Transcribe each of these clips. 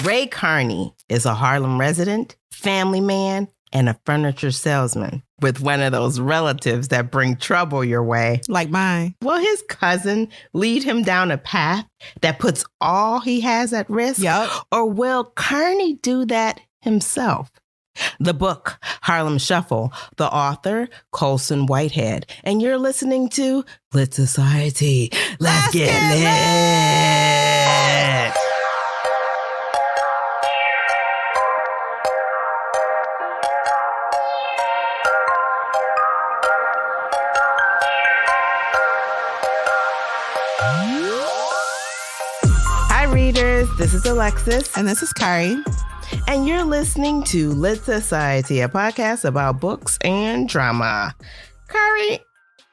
Ray Carney is a Harlem resident, family man, and a furniture salesman with one of those relatives that bring trouble your way. Like mine. Will his cousin lead him down a path that puts all he has at risk? Yep. Or will Carney do that himself? The book, Harlem Shuffle, the author, Colson Whitehead. And you're listening to Lit Society. Let's get lit. Hi, readers. This is Alexis. And this is Carney. And you're listening to Lit Society, a podcast about books and drama. Carney,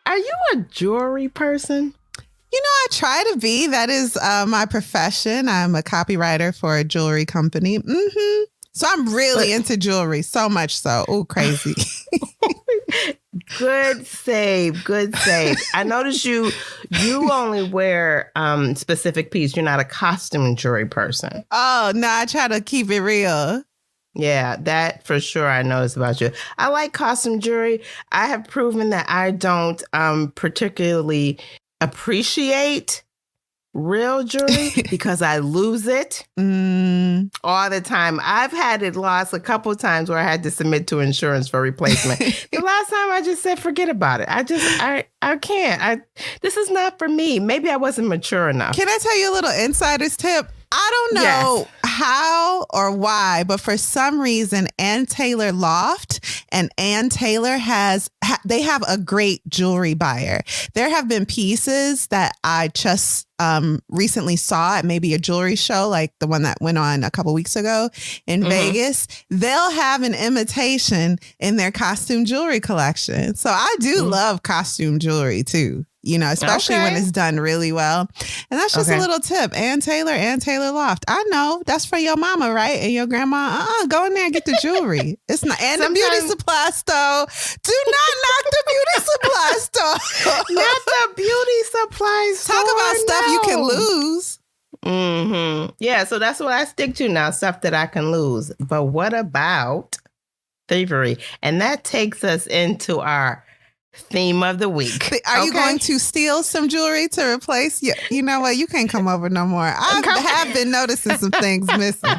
are you a jewelry person? You know, I try to be. That is my profession. I'm a copywriter for a jewelry company. Mm-hmm. So I'm really into jewelry, so much so. Oh, crazy. Good save. Good save. I noticed you only wear specific pieces. You're not a costume jewelry person. Oh, no, I try to keep it real. Yeah, that for sure I noticed about you. I like costume jewelry. I have proven that I don't particularly appreciate real jewelry because I lose it all the time. I've had it lost a couple of times where I had to submit to insurance for replacement. The last time I just said, forget about it. I can't. This is not for me. Maybe I wasn't mature enough. Can I tell you a little insider's tip? I don't know how or why, but for some reason, Ann Taylor Loft and Ann Taylor they have a great jewelry buyer. There have been pieces that I just recently saw at maybe a jewelry show, like the one that went on a couple weeks ago in Vegas. They'll have an imitation in their costume jewelry collection. So I do love costume jewelry too. You know, especially when it's done really well. And that's just a little tip. Ann Taylor Loft. I know that's for your mama, right? And your grandma. Go in there and get the jewelry. It's not. And the beauty supply store. Do not knock the beauty supply store. Not the beauty supply store. Talk about stuff you can lose. Mm-hmm. Yeah, so that's what I stick to now, stuff that I can lose. But what about thievery? And that takes us into our theme of the week. Are you going to steal some jewelry to replace? You know what? You can't come over no more. I have been noticing some things missing.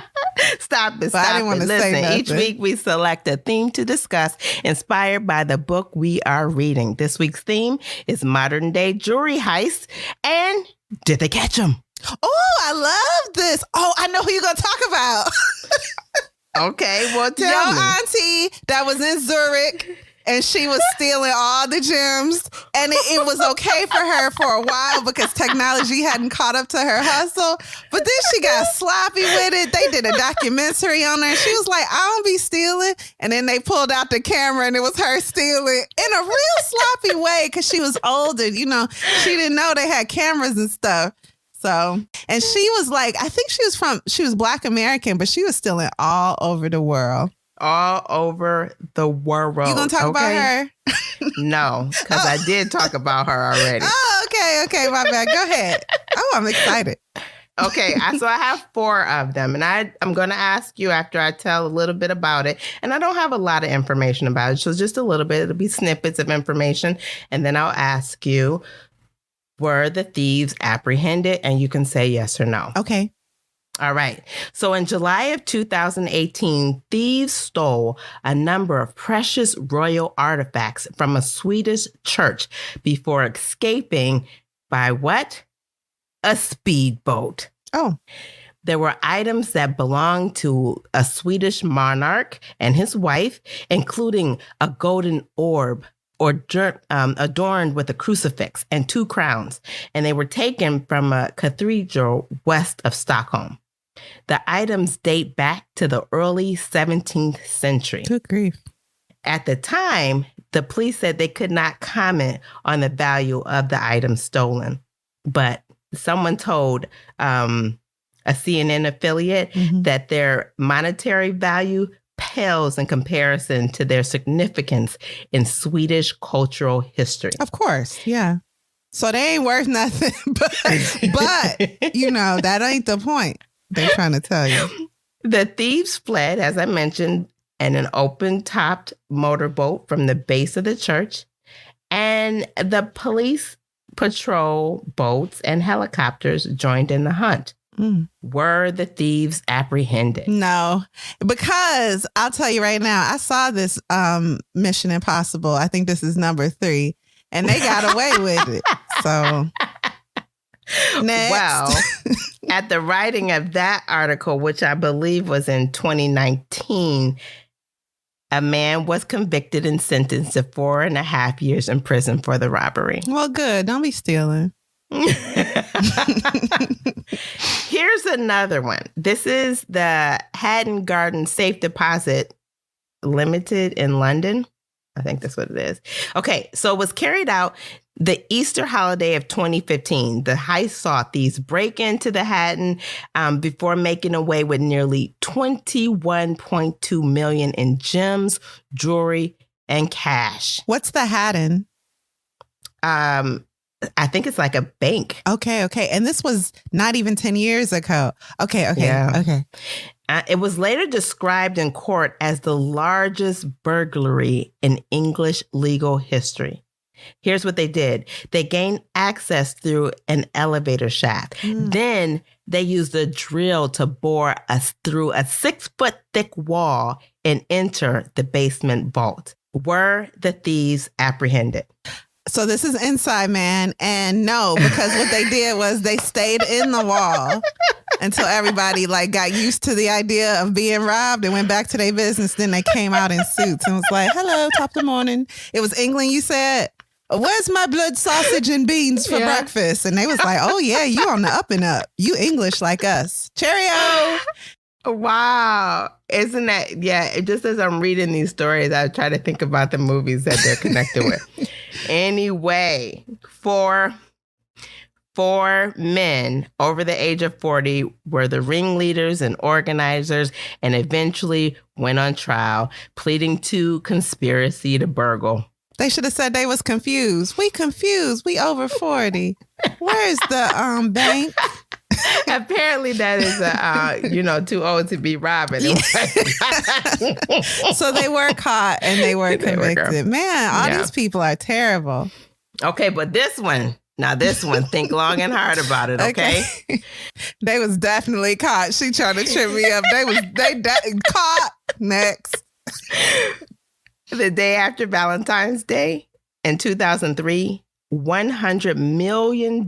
Stop it. I didn't want to say nothing. Each week we select a theme to discuss inspired by the book we are reading. This week's theme is modern day jewelry heists. And did they catch them? Oh, I love this. Oh, I know who you're going to talk about. Okay, well, tell me. Your auntie that was in Zurich. And she was stealing all the gems. And it was okay for her for a while because technology hadn't caught up to her hustle. But then she got sloppy with it. They did a documentary on her. She was like, I don't be stealing. And then they pulled out the camera and it was her stealing in a real sloppy way because she was older. You know, she didn't know they had cameras and stuff. So, and she was like, I think she was Black American, but she was stealing all over the world. All over the world. You gonna talk about her? No, because I did talk about her already. Oh, okay, my bad. Go ahead. Oh, I'm excited. Okay, so I have 4 of them, and I'm going to ask you after I tell a little bit about it. And I don't have a lot of information about it, so just a little bit. It'll be snippets of information, and then I'll ask you, were the thieves apprehended? And you can say yes or no. Okay. All right. So in July of 2018, thieves stole a number of precious royal artifacts from a Swedish church before escaping by what? A speedboat. Oh. There were items that belonged to a Swedish monarch and his wife, including a golden orb adorned with a crucifix and 2 crowns. And they were taken from a cathedral west of Stockholm. The items date back to the early 17th century. Good grief. At the time, the police said they could not comment on the value of the items stolen. But someone told a CNN affiliate that their monetary value pales in comparison to their significance in Swedish cultural history. Of course, yeah. So they ain't worth nothing, but you know, that ain't the point. They're trying to tell you. The thieves fled, as I mentioned, in an open-topped motorboat from the base of the church, and the police patrol boats and helicopters joined in the hunt. Were the thieves apprehended? No, because I'll tell you right now, I saw this Mission Impossible. I think this is number 3, and they got away with it. So, next. Well, at the writing of that article, which I believe was in 2019, a man was convicted and sentenced to 4.5 years in prison for the robbery. Well, good. Don't be stealing. Here's another one. This is the Haddon Garden Safe Deposit Limited in London. I think that's what it is. Okay, so it was carried out the Easter holiday of 2015. The heist saw thieves break into the Haddon before making away with nearly $21.2 million in gems, jewelry, and cash. What's the Haddon? I think it's like a bank. Okay. And this was not even 10 years ago. Okay. Yeah. Okay. It was later described in court as the largest burglary in English legal history. Here's what they did. They gained access through an elevator shaft. Then they used a drill to bore through a 6-foot thick wall and enter the basement vault. Were the thieves apprehended? So this is Inside Man, and no, because what they did was they stayed in the wall until everybody got used to the idea of being robbed and went back to their business. Then they came out in suits and was like, "Hello, top of the morning." It was England, you said. "Where's my blood sausage and beans for breakfast?" And they was like, "Oh yeah, you on the up and up. You English like us. Cheerio." Wow. Isn't that, just as I'm reading these stories, I try to think about the movies that they're connected with. Anyway, four men over the age of 40 were the ringleaders and organizers and eventually went on trial, pleading to conspiracy to burgle. They should have said they was confused. We confused. We over 40. Where's the bank? Apparently that is, too old to be robbing. So they were caught and they were convicted. Man, all these people are terrible. Okay, but this one, think long and hard about it, okay? They was definitely caught. She trying to trip me up. They caught. Next. The day after Valentine's Day in 2003, $100 million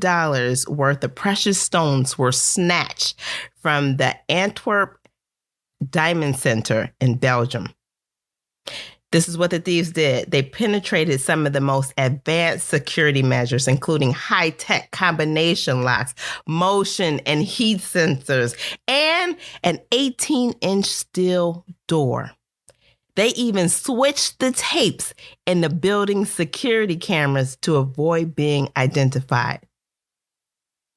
worth of precious stones were snatched from the Antwerp Diamond Center in Belgium. This is what the thieves did. They penetrated some of the most advanced security measures, including high-tech combination locks, motion and heat sensors, and an 18-inch steel door. They even switched the tapes in the building's security cameras to avoid being identified.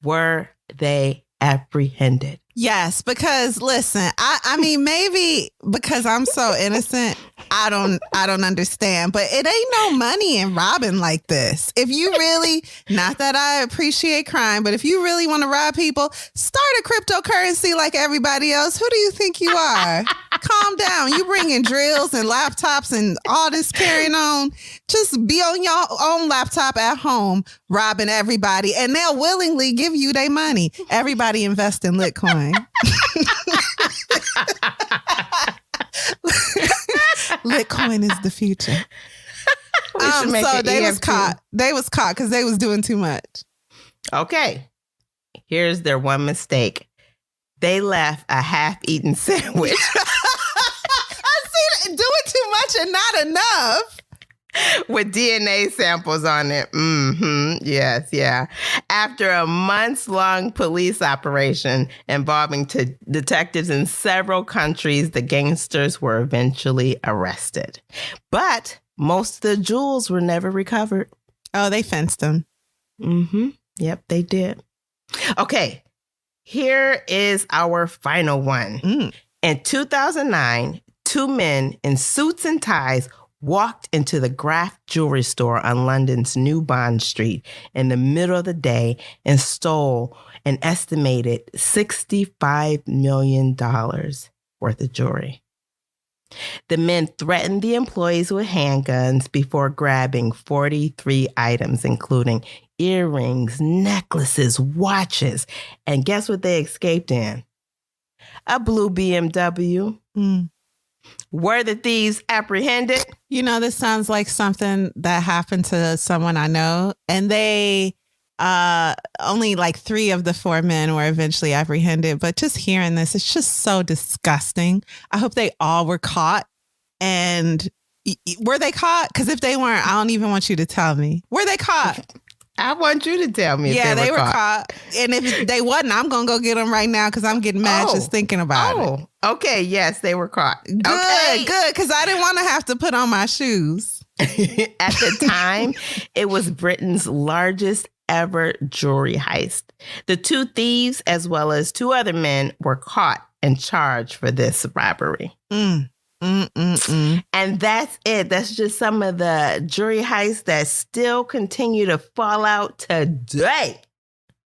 Were they apprehended? Yes, because listen, I mean, maybe because I'm so innocent, I don't understand, but it ain't no money in robbing like this. If you really, not that I appreciate crime, but if you really want to rob people, start a cryptocurrency like everybody else. Who do you think you are? Calm down. You bringing drills and laptops and all this carrying on. Just be on your own laptop at home, robbing everybody, and they'll willingly give you their money. Everybody invest in Litcoin. Litcoin is the future. So they was caught. They was caught because they was doing too much. Okay. Here's their one mistake. They left a half-eaten sandwich. I see that. Doing too much and not enough. With DNA samples on it. Yes, yeah. After a months-long police operation involving detectives in several countries, the gangsters were eventually arrested. But most of the jewels were never recovered. Oh, they fenced them. Yep, they did. Okay, here is our final one. In 2009, 2 men in suits and ties walked into the Graff jewelry store on London's New Bond Street in the middle of the day and stole an estimated $65 million for the jury. The men threatened the employees with handguns before grabbing 43 items, including earrings, necklaces, watches. And guess what they escaped in? A blue BMW. Were the thieves apprehended? You know, this sounds like something that happened to someone I know. And they, only like 3 of the 4 men were eventually apprehended. But just hearing this, it's just so disgusting. I hope they all were caught. And were they caught? Because if they weren't, I don't even want you to tell me. Were they caught? I want you to tell me. Yeah, if they were caught. And if they wasn't, I'm going to go get them right now because I'm getting mad just thinking about it. Okay. Yes, they were caught. Good, okay. Good. Because I didn't want to have to put on my shoes. At the time, it was Britain's largest ever jewelry heist. The 2 thieves, as well as 2 other men, were caught and charged for this robbery. And that's it. That's just some of the jury heists that still continue to fall out today.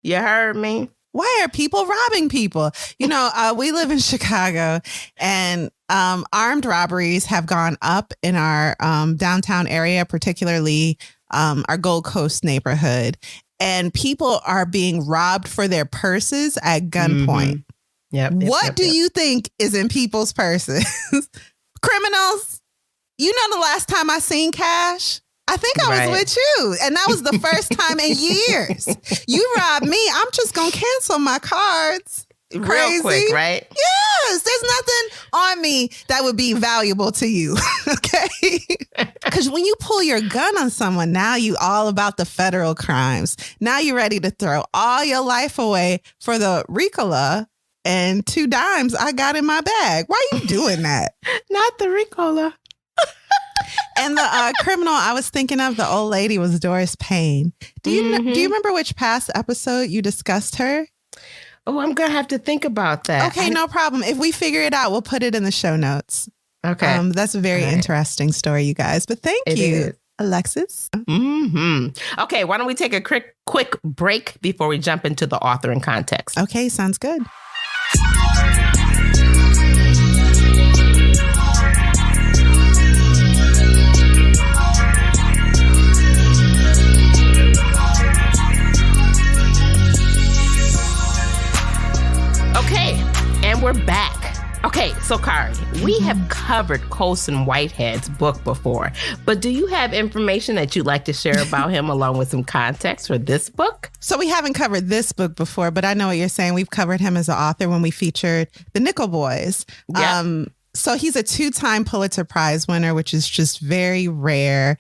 You heard me? Why are people robbing people? You know, we live in Chicago, and armed robberies have gone up in our downtown area, particularly our Gold Coast neighborhood. And people are being robbed for their purses at gunpoint. What do you think is in people's purses? Criminals. You know, the last time I seen cash, I think I was with you. And that was the first time in years. You robbed me. I'm just going to cancel my cards. Crazy. Real quick, right? Yes. There's nothing on me that would be valuable to you. Okay. Because when you pull your gun on someone, now you all about the federal crimes. Now you're ready to throw all your life away for the Ricola and 2 dimes I got in my bag. Why are you doing that? Not the Ricola. And the criminal I was thinking of, the old lady, was Doris Payne. Do you remember which past episode you discussed her? Oh, I'm going to have to think about that. Okay, no problem. If we figure it out, we'll put it in the show notes. Okay. That's a very interesting story, you guys. But thank you, Alexis. Okay, why don't we take a quick break before we jump into the author and context? Okay, sounds good. Okay, and we're back. Okay, so Kari, we have covered Colson Whitehead's book before, but do you have information that you'd like to share about him along with some context for this book? So we haven't covered this book before, but I know what you're saying. We've covered him as an author when we featured the Nickel Boys. Yep. So he's a 2-time Pulitzer Prize winner, which is just very rare.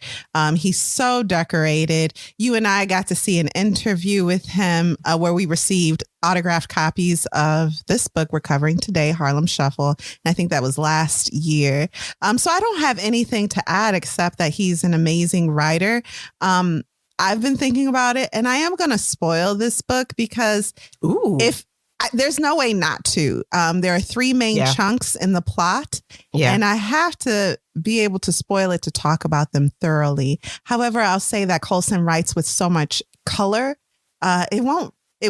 He's so decorated. You and I got to see an interview with him where we received autographed copies of this book we're covering today, Harlem Shuffle. And I think that was last year. So I don't have anything to add except that he's an amazing writer. I've been thinking about it, and I am going to spoil this book because there's no way not to. There are 3 main chunks in the plot, and I have to be able to spoil it to talk about them thoroughly. However, I'll say that Colson writes with so much color, it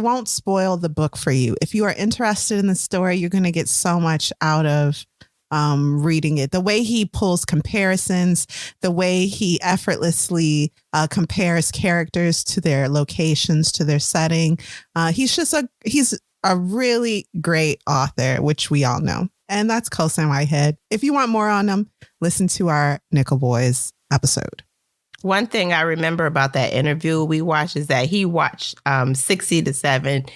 won't spoil the book for you. If you are interested in the story, you're going to get so much out of reading it. The way he pulls comparisons, the way he effortlessly compares characters to their locations, to their setting. He's a really great author, which we all know. And that's Colson Whitehead. If you want more on him, listen to our Nickel Boys episode. One thing I remember about that interview we watched is that he watched 60 to 70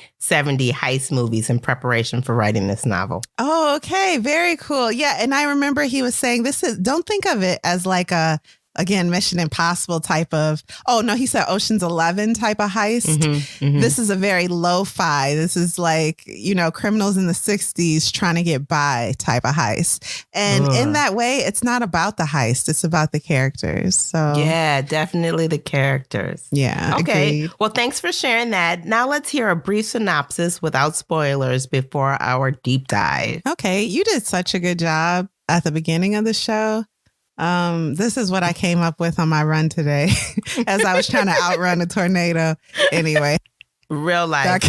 heist movies in preparation for writing this novel. Oh, okay. Very cool. Yeah. And I remember he was saying don't think of it as like again, Mission Impossible type of, he said Ocean's 11 type of heist. This is a very lo-fi. This is like, criminals in the 60s trying to get by type of heist. And in that way, it's not about the heist. It's about the characters. So yeah, definitely the characters. Yeah. Okay. Agreed. Well, thanks for sharing that. Now let's hear a brief synopsis without spoilers before our deep dive. Okay. You did such a good job at the beginning of the show. This is what I came up with on my run today as I was trying to outrun a tornado. Anyway. Real life.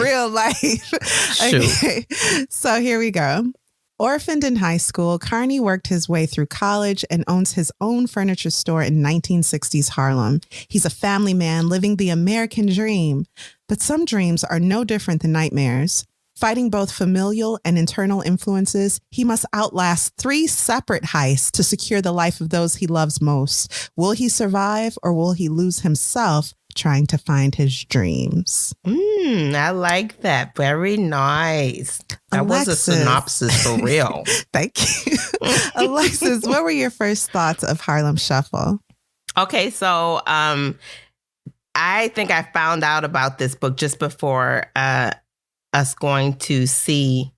Real life. Okay. So here we go. Orphaned in high school, Carney worked his way through college and owns his own furniture store in 1960s Harlem. He's a family man living the American dream. But some dreams are no different than nightmares. Fighting both familial and internal influences, he must outlast 3 separate heists to secure the life of those he loves most. Will he survive, or will he lose himself trying to find his dreams? I like that. Very nice. That Alexis. was a synopsis for real. Thank you. Alexis, what were your first thoughts of Harlem Shuffle? Okay, so I think I found out about this book just before us going to see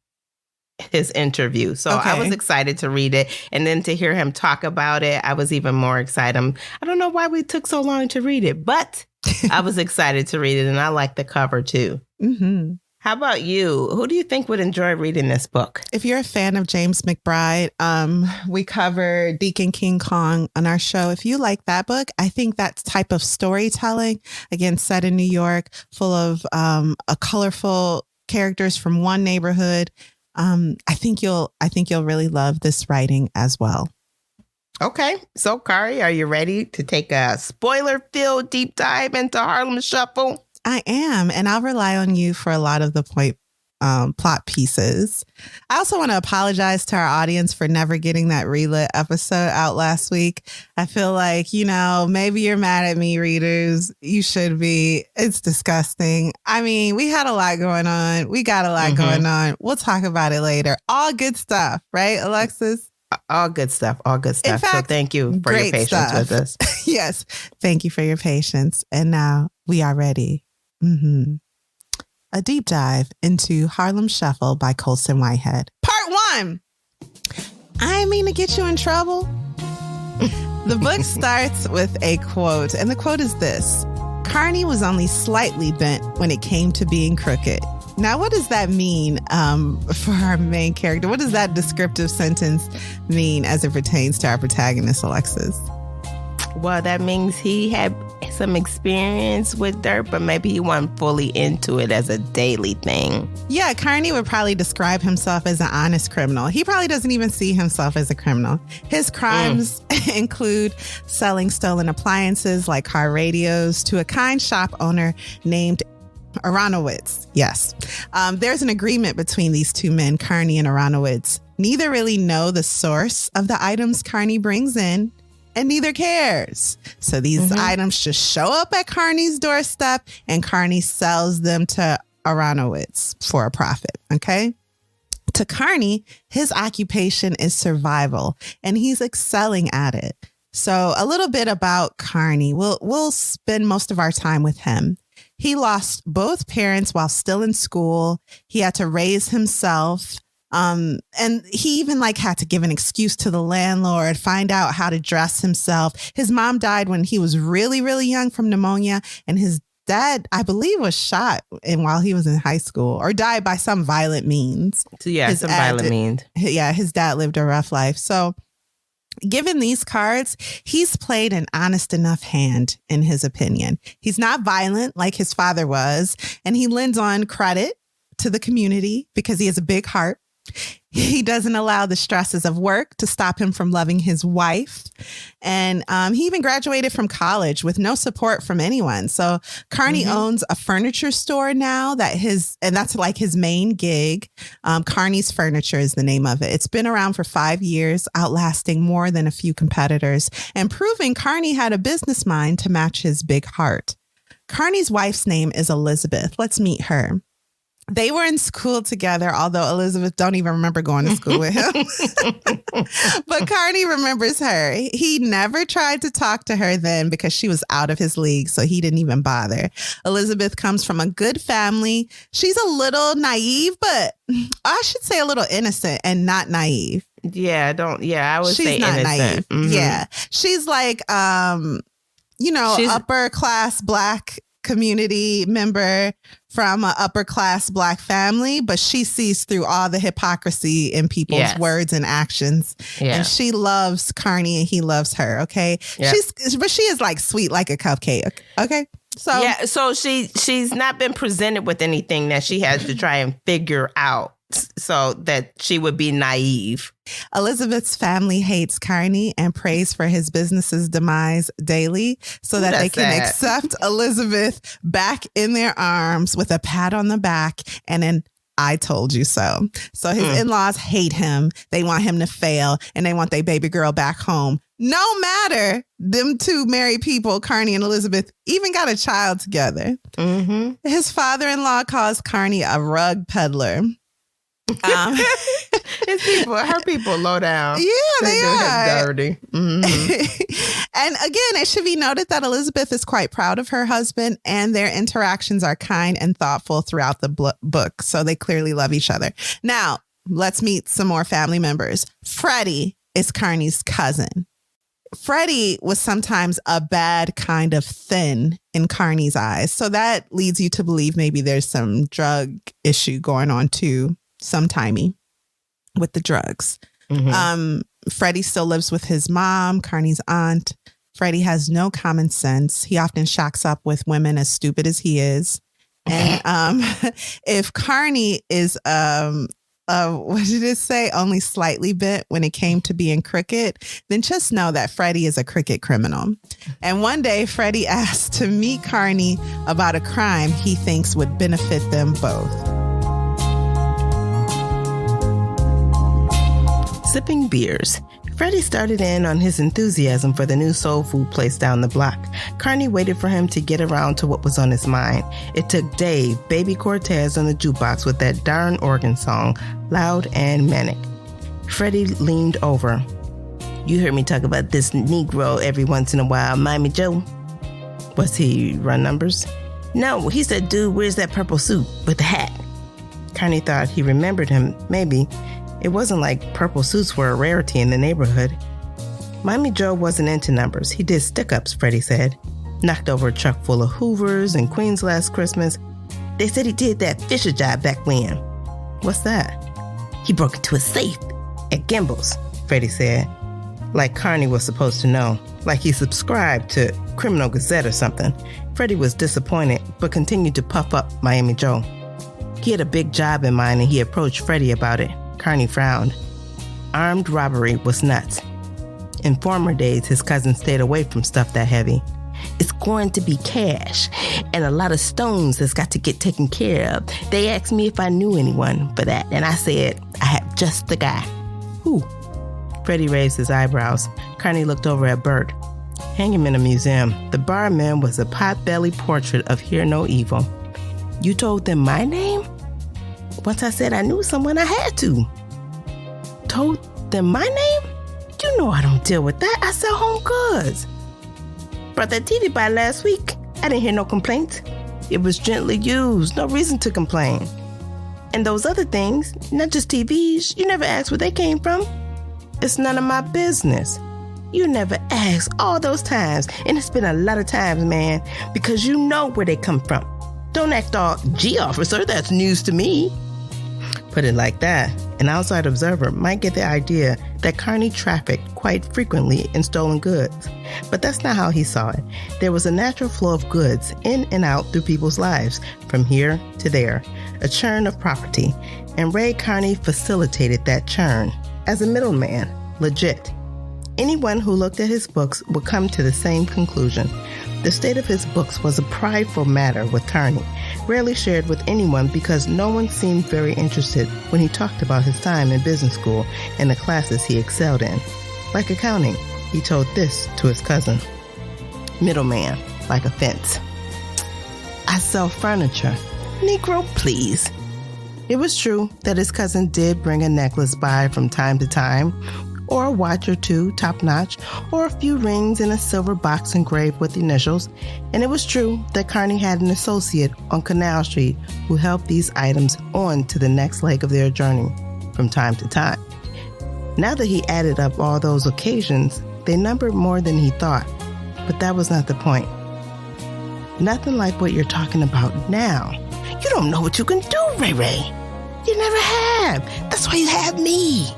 his interview. So I was excited to read it. And then to hear him talk about it, I was even more excited. I don't know why we took so long to read it, but I was excited to read it. And I like the cover too. Mm-hmm. How about you? Who do you think would enjoy reading this book? If you're a fan of James McBride, we cover Deacon King Kong on our show. If you like that book, I think that type of storytelling, again, set in New York, full of a colorful characters from one neighborhood. I think you'll really love this writing as well. Okay. So, Kari, are you ready to take a spoiler-filled deep dive into Harlem Shuffle? I am, and I'll rely on you for a lot of the plot pieces. I also want to apologize to our audience for never getting that relit episode out last week. I feel like, maybe you're mad at me, readers. You should be. It's disgusting. I mean, we had a lot going on. We got a lot going on. We'll talk about it later. All good stuff, right, Alexis? All good stuff. All good stuff. In fact, so thank you for your patience with us. Yes. Thank you for your patience. And now we are ready. A deep dive into Harlem Shuffle by Colson Whitehead. Part 1. I mean to get you in trouble. The book starts with a quote, and the quote is this: Carney was only slightly bent when it came to being crooked. Now, what does that mean for our main character? What does that descriptive sentence mean as it pertains to our protagonist, Alexis? Well, that means he had some experience with dirt, but maybe he wasn't fully into it as a daily thing. Yeah, Carney would probably describe himself as an honest criminal. He probably doesn't even see himself as a criminal. His crimes include selling stolen appliances like car radios to a kind shop owner named Aronowitz. Yes. There's an agreement between these two men, Carney and Aronowitz. Neither really know the source of the items Carney brings in, and neither cares. So these items just show up at Carney's doorstep, and Carney sells them to Aronowitz for a profit. Okay. To Carney, his occupation is survival, and he's excelling at it. So a little bit about Carney. We'll spend most of our time with him. He lost both parents while still in school. He had to raise himself. And he even had to give an excuse to the landlord, find out how to dress himself. His mom died when he was really, really young from pneumonia. And his dad, I believe, was shot while he was in high school, or died by some violent means. So yeah, some violent means. Yeah, his dad lived a rough life. So given these cards, he's played an honest enough hand, in his opinion. He's not violent like his father was, and he lends on credit to the community because he has a big heart. He doesn't allow the stresses of work to stop him from loving his wife. And he even graduated from college with no support from anyone. So Carney owns a furniture store now and that's like his main gig. Carney's Furniture is the name of it. It's been around for 5 years, outlasting more than a few competitors and proving Carney had a business mind to match his big heart. Carney's wife's name is Elizabeth. Let's meet her. They were in school together, although Elizabeth don't even remember going to school with him. But Carney remembers her. He never tried to talk to her then because she was out of his league, so he didn't even bother. Elizabeth comes from a good family. She's a little naive, but I should say a little innocent and not naive. Yeah, I would say not innocent. Naive. Yeah. She's like, she's upper class Black community member from an upper class Black family, but she sees through all the hypocrisy in people's words and actions. Yeah. And she loves Carney and he loves her. Okay. Yep. But she is sweet like a cupcake. Okay. So she's not been presented with anything that she has to try and figure out so that she would be naive. Elizabeth's family hates Carney and prays for his business's demise daily so that they can accept Elizabeth back in their arms with a pat on the back and an "I told you so." So his in-laws hate him. They want him to fail and they want their baby girl back home. No matter them two married people, Carney and Elizabeth, even got a child together. Mm-hmm. His father-in-law calls Carney a rug peddler. Her people low down. Yeah, they are dirty. Mm-hmm. And again, it should be noted that Elizabeth is quite proud of her husband and their interactions are kind and thoughtful throughout the book. So they clearly love each other. Now, let's meet some more family members. Freddie is Carney's cousin. Freddie was sometimes a bad kind of thin in Carney's eyes. So that leads you to believe maybe there's some drug issue going on too, sometimey with the drugs. Mm-hmm. Freddie still lives with his mom, Carney's aunt. Freddie has no common sense. He often shacks up with women as stupid as he is. And if Carney is what did it say? Only slightly bit when it came to being crooked, then just know that Freddie is a crooked criminal. And one day, Freddie asked to meet Carney about a crime he thinks would benefit them both. Sipping beers. Freddie started in on his enthusiasm for the new soul food place down the block. Carney waited for him to get around to what was on his mind. It took Dave, Baby Cortez on the jukebox with that darn organ song, loud and manic. Freddie leaned over. "You heard me talk about this Negro every once in a while, Miami Joe." Was he run numbers? "No, he said, dude, where's that purple suit with the hat?" Carney thought he remembered him, maybe. It wasn't like purple suits were a rarity in the neighborhood. Miami Joe wasn't into numbers. He did stick-ups, Freddie said. Knocked over a truck full of Hoovers and Queens last Christmas. They said he did that Fisher job back when. What's that? He broke into a safe at Gimbel's, Freddie said. Like Carney was supposed to know. Like he subscribed to Criminal Gazette or something. Freddie was disappointed, but continued to puff up Miami Joe. He had a big job in mind and he approached Freddie about it. Carney frowned. Armed robbery was nuts. In former days, his cousin stayed away from stuff that heavy. It's going to be cash and a lot of stones that's got to get taken care of. They asked me if I knew anyone for that, and I said I have just the guy. Who? Freddie raised his eyebrows. Carney looked over at Bert. Hang him in a museum. The barman was a pot-bellied portrait of Hear No Evil. You told them my name? Once I said I knew someone, I had to. Told them my name? You know I don't deal with that. I sell home goods. Brought that TV by last week. I didn't hear no complaints. It was gently used. No reason to complain. And those other things, not just TVs, you never asked where they came from. It's none of my business. You never asked all those times. And it's been a lot of times, man, because you know where they come from. Don't act all, gee, officer, that's news to me. Put it like that, an outside observer might get the idea that Carney trafficked quite frequently in stolen goods. But that's not how he saw it. There was a natural flow of goods in and out through people's lives, from here to there, a churn of property. And Ray Carney facilitated that churn as a middleman, legit. Anyone who looked at his books would come to the same conclusion. The state of his books was a prideful matter with Carney, rarely shared with anyone because no one seemed very interested when he talked about his time in business school and the classes he excelled in. Like accounting, he told this to his cousin. Middleman, like a fence. I sell furniture. Negro, please. It was true that his cousin did bring a necklace by from time to time, or a watch or two, top-notch, or a few rings in a silver box engraved with initials. And it was true that Carney had an associate on Canal Street who helped these items on to the next leg of their journey from time to time. Now that he added up all those occasions, they numbered more than he thought. But that was not the point. Nothing like what you're talking about now. You don't know what you can do, Ray Ray. You never have. That's why you have me.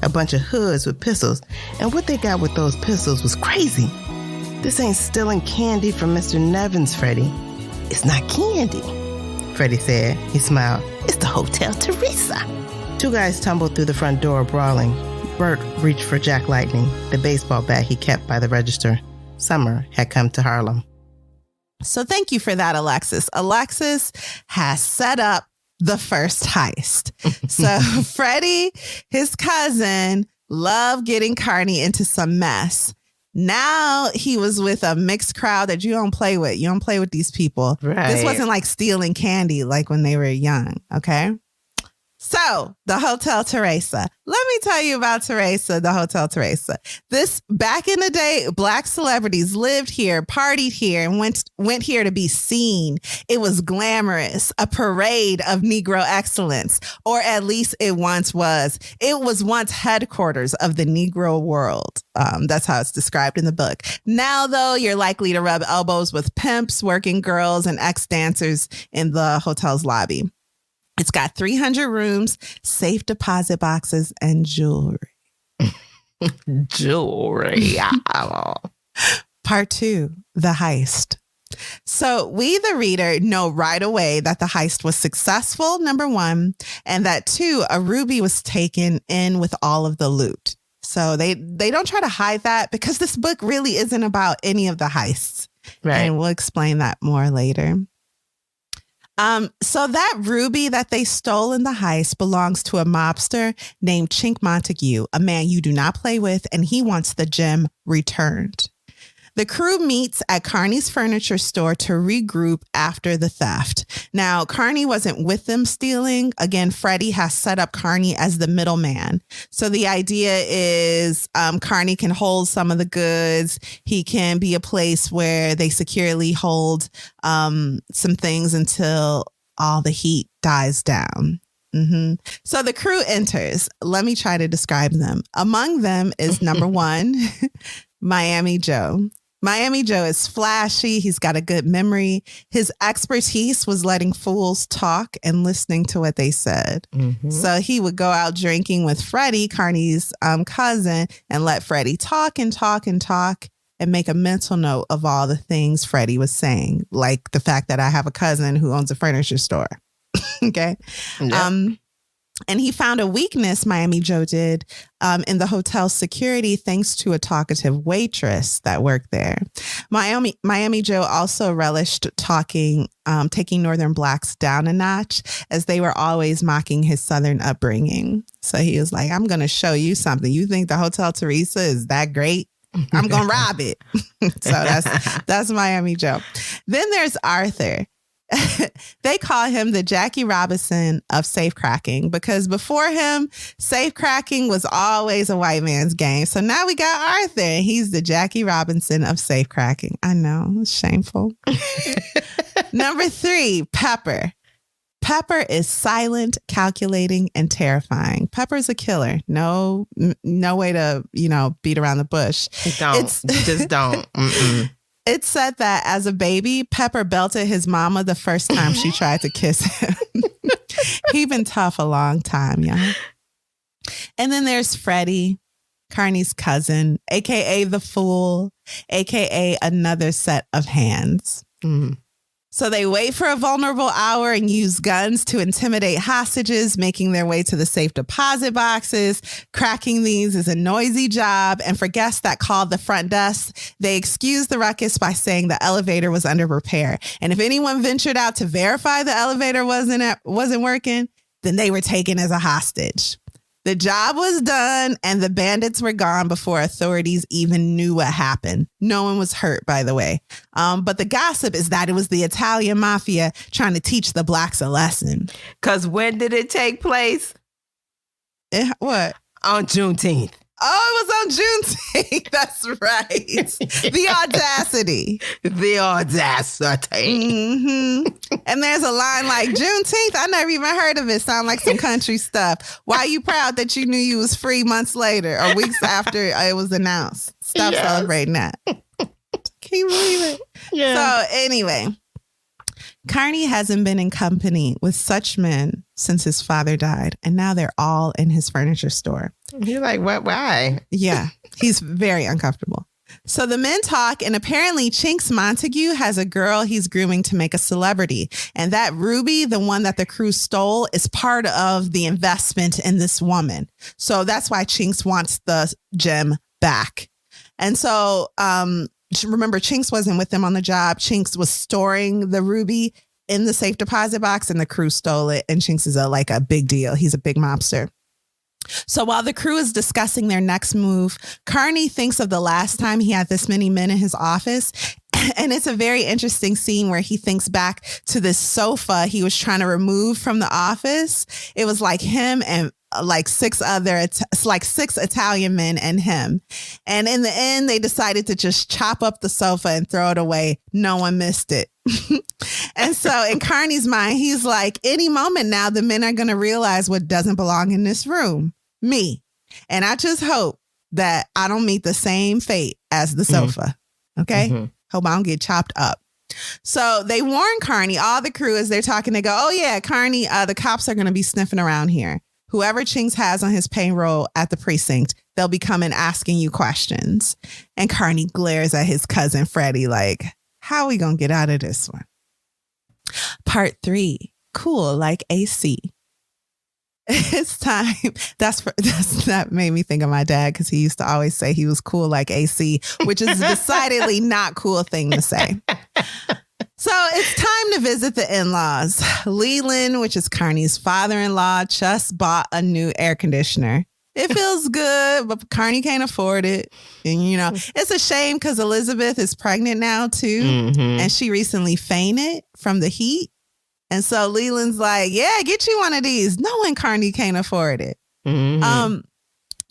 A bunch of hoods with pistols, and what they got with those pistols was crazy. This ain't stealing candy from Mr. Nevins, Freddie. It's not candy. Freddie said. He smiled. It's the Hotel Teresa. Two guys tumbled through the front door, brawling. Bert reached for Jack Lightning, the baseball bat he kept by the register. Summer had come to Harlem. So thank you for that, Alexis. Alexis has set up the first heist. So Freddie, his cousin, loved getting Carney into some mess. Now he was with a mixed crowd that you don't play with. You don't play with these people. Right. This wasn't like stealing candy like when they were young. Okay. So the Hotel Teresa. Let me tell you about Teresa, the Hotel Teresa. This back in the day, Black celebrities lived here, partied here, and went here to be seen. It was glamorous, a parade of Negro excellence, or at least it once was. It was once headquarters of the Negro world. That's how it's described in the book. Now, though, you're likely to rub elbows with pimps, working girls, and ex-dancers in the hotel's lobby. It's got 300 rooms, safe deposit boxes, and jewelry. Jewelry. Part 2, the heist. So we, the reader, know right away that the heist was successful, number 1, and that 2, a ruby was taken in with all of the loot. So they don't try to hide that because this book really isn't about any of the heists. Right. And we'll explain that more later. So that ruby that they stole in the heist belongs to a mobster named Chink Montague, a man you do not play with, and he wants the gem returned. The crew meets at Carney's furniture store to regroup after the theft. Now, Carney wasn't with them stealing. Again, Freddie has set up Carney as the middleman. So the idea is Carney can hold some of the goods. He can be a place where they securely hold some things until all the heat dies down. So the crew enters. Let me try to describe them. Among them is number 1, Miami Joe. Miami Joe is flashy. He's got a good memory. His expertise was letting fools talk and listening to what they said. So he would go out drinking with Freddie, Carney's cousin, and let Freddie talk and talk and talk and make a mental note of all the things Freddie was saying, like the fact that I have a cousin who owns a furniture store. Okay. Yep. And he found a weakness, Miami Joe did, in the hotel's security, thanks to a talkative waitress that worked there. Miami Joe also relished taking Northern Blacks down a notch, as they were always mocking his Southern upbringing. So he was like, I'm going to show you something. You think the Hotel Teresa is that great? I'm going to rob it. So that's Miami Joe. Then there's Arthur. They call him the Jackie Robinson of safecracking because before him, safecracking was always a white man's game. So now we got Arthur, and he's the Jackie Robinson of safecracking. I know, it's shameful. Number 3, Pepper. Pepper is silent, calculating, and terrifying. Pepper's a killer. No way to, beat around the bush. Just don't. It's said that as a baby, Pepper belted his mama the first time she tried to kiss him. He'd been tough a long time, y'all. And then there's Freddie, Carney's cousin, a.k.a. the Fool, a.k.a. another set of hands. So they wait for a vulnerable hour and use guns to intimidate hostages, making their way to the safe deposit boxes. Cracking these is a noisy job. And for guests that called the front desk, they excused the ruckus by saying the elevator was under repair. And if anyone ventured out to verify the elevator wasn't working, then they were taken as a hostage. The job was done and the bandits were gone before authorities even knew what happened. No one was hurt, by the way. But the gossip is that it was the Italian mafia trying to teach the blacks a lesson. Because when did it take place? What? On Juneteenth. Oh, it was on Juneteenth. That's right. The audacity. The audacity. And there's a line like, Juneteenth? I never even heard of it. Sound like some country stuff. Why are you proud that you knew you was free months later or weeks after it was announced? Stop celebrating that. Can you believe it? Yeah. So anyway, Carney hasn't been in company with such men since his father died, and now they're all in his furniture store. You're like, what? Why? Yeah, he's very uncomfortable. So the men talk, and apparently Chinks Montague has a girl he's grooming to make a celebrity. And that Ruby, the one that the crew stole, is part of the investment in this woman. So that's why Chinks wants the gem back. And so remember, Chinks wasn't with them on the job. Chinks was storing the ruby in the safe deposit box, and the crew stole it. And Chinks is a big deal. He's a big mobster. So while the crew is discussing their next move, Carney thinks of the last time he had this many men in his office. And it's a very interesting scene where he thinks back to this sofa he was trying to remove from the office. It was like him and six Italian men and him. And in the end, they decided to just chop up the sofa and throw it away. No one missed it. And so in Carney's mind, he's like, any moment now, the men are going to realize what doesn't belong in this room. Me. And I just hope that I don't meet the same fate as the sofa. Okay. Mm-hmm. Hope I don't get chopped up. So they warn Carney, all the crew, as they're talking, they go, oh yeah, Carney, the cops are going to be sniffing around here. Whoever Chinks has on his payroll at the precinct, they'll be coming asking you questions. And Carney glares at his cousin Freddie like, how are we going to get out of this one? Part 3, cool like AC. It's time. That made me think of my dad, because he used to always say he was cool like AC, which is a decidedly not cool thing to say. So it's time to visit the in-laws. Leland, which is Carney's father-in-law, just bought a new air conditioner. It feels good, but Carney can't afford it. And, it's a shame because Elizabeth is pregnant now, too. Mm-hmm. And she recently fainted from the heat. And so Leland's like, yeah, get you one of these. No one Carney can't afford it. Mm-hmm.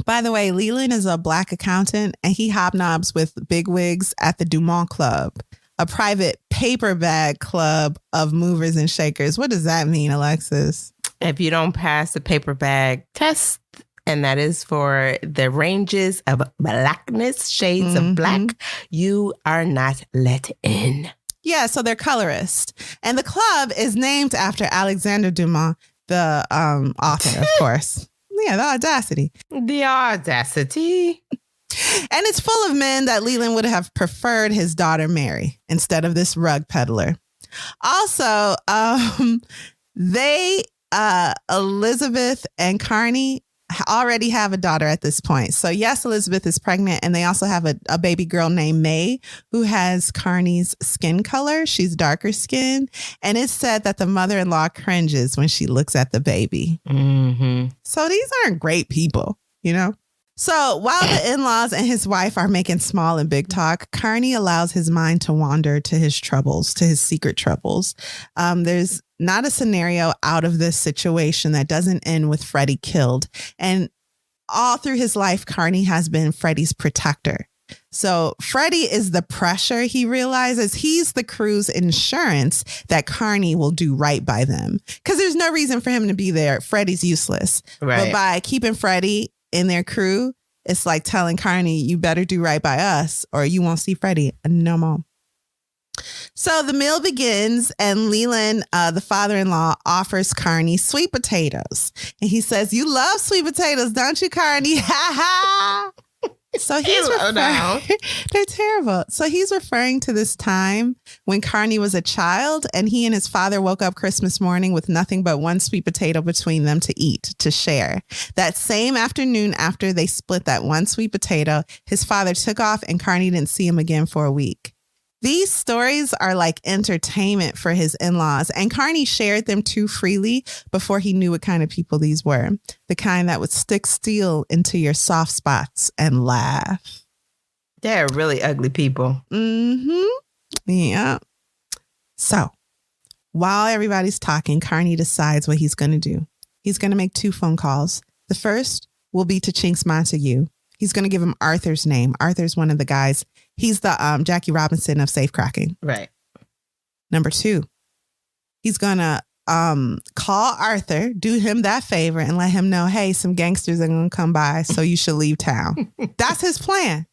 By the way, Leland is a Black accountant, and he hobnobs with bigwigs at the Dumont Club, a private paper bag club of movers and shakers. What does that mean, Alexis? If you don't pass the paper bag test, and that is for the ranges of blackness, shades of black, you are not let in. Yeah, so they're colorist. And the club is named after Alexander Dumas, the author, of course. Yeah, the audacity. The audacity. And it's full of men that Leland would have preferred his daughter marry instead of this rug peddler. Also, Elizabeth and Carney already have a daughter at this point. So yes, Elizabeth is pregnant, and they also have a baby girl named May who has Carney's skin color. She's darker skin. And it's said that the mother-in-law cringes when she looks at the baby. Mm-hmm. So these aren't great people, So while the in-laws and his wife are making small and big talk, Carney allows his mind to wander to his troubles, to his secret troubles. There's not a scenario out of this situation that doesn't end with Freddie killed. And all through his life, Carney has been Freddie's protector. So Freddie is the pressure. He realizes he's the crew's insurance that Carney will do right by them, because there's no reason for him to be there. Freddie's useless. Right. But by keeping Freddie in their crew, it's like telling Carney, you better do right by us or you won't see Freddie no more. So the meal begins, and Leland, the father-in-law, offers Carney sweet potatoes. And he says, you love sweet potatoes, don't you, Carney? Ha ha. So he's they're terrible. So he's referring to this time when Carney was a child, and he and his father woke up Christmas morning with nothing but one sweet potato between them to eat, to share. That same afternoon, after they split that one sweet potato, his father took off, and Carney didn't see him again for a week. These stories are like entertainment for his in-laws, and Carney shared them too freely before he knew what kind of people these were. The kind that would stick steel into your soft spots and laugh. They're really ugly people. Mm-hmm. Yeah. So while everybody's talking, Carney decides what he's going to do. He's going to make 2 phone calls. The first will be to Chinks Montague. He's going to give him Arthur's name. Arthur's one of the guys. He's the Jackie Robinson of safecracking. Right. Number 2, he's going to call Arthur, do him that favor, and let him know, hey, some gangsters are going to come by, so you should leave town. That's his plan.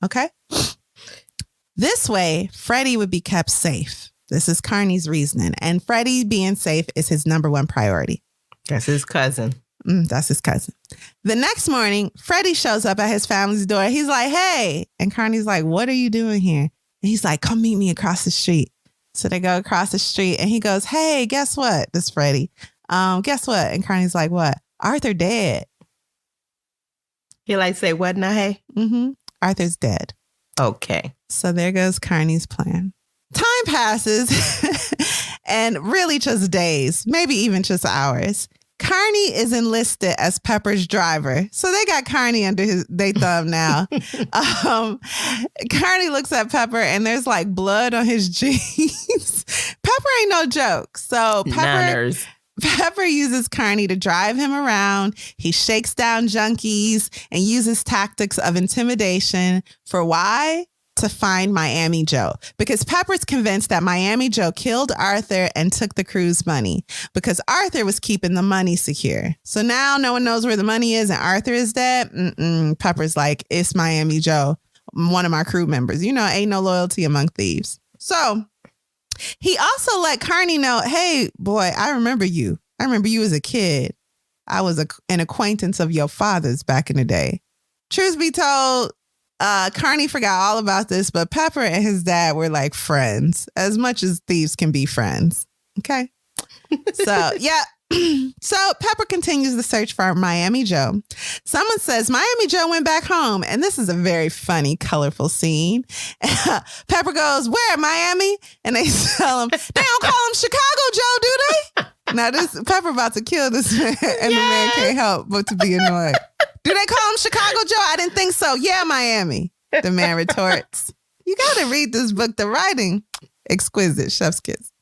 Okay. This way, Freddie would be kept safe. This is Carney's reasoning. And Freddie being safe is his number 1 priority. That's his cousin. That's his cousin. The next morning, Freddie shows up at his family's door. He's like, hey. And Carney's like, what are you doing here? And he's like, come meet me across the street. So they go across the street and he goes, hey, guess what? This Freddie. Guess what? And Carney's like, what? Arthur dead. He like say, what now, hey? Arthur's dead. Okay. So there goes Carney's plan. Time passes and really just days, maybe even just hours. Carney is enlisted as Pepper's driver. So they got Carney under their thumb now. Carney looks at Pepper and there's like blood on his jeans. Pepper ain't no joke. So Pepper uses Carney to drive him around. He shakes down junkies and uses tactics of intimidation. For why? To find Miami Joe. Because Pepper's convinced that Miami Joe killed Arthur and took the crew's money because Arthur was keeping the money secure. So now no one knows where the money is and Arthur is dead. Pepper's like, it's Miami Joe, one of my crew members. You know, ain't no loyalty among thieves. So he also let Carney know, hey, boy, I remember you. I remember you as a kid. I was an acquaintance of your father's back in the day. Truth be told, Carney forgot all about this, but Pepper and his dad were like friends, as much as thieves can be friends. Okay. So, yeah. So Pepper continues the search for Miami Joe. Someone says Miami Joe went back home. And this is a very funny, colorful scene. Pepper goes, where, Miami? And they tell him, they don't call him Chicago Joe, do they? Now this Pepper about to kill this man. And the man can't help but to be annoyed. Do they call him Chicago Joe? I didn't think so. Yeah, Miami. The man retorts. You got to read this book. The writing, exquisite. Chef's kiss.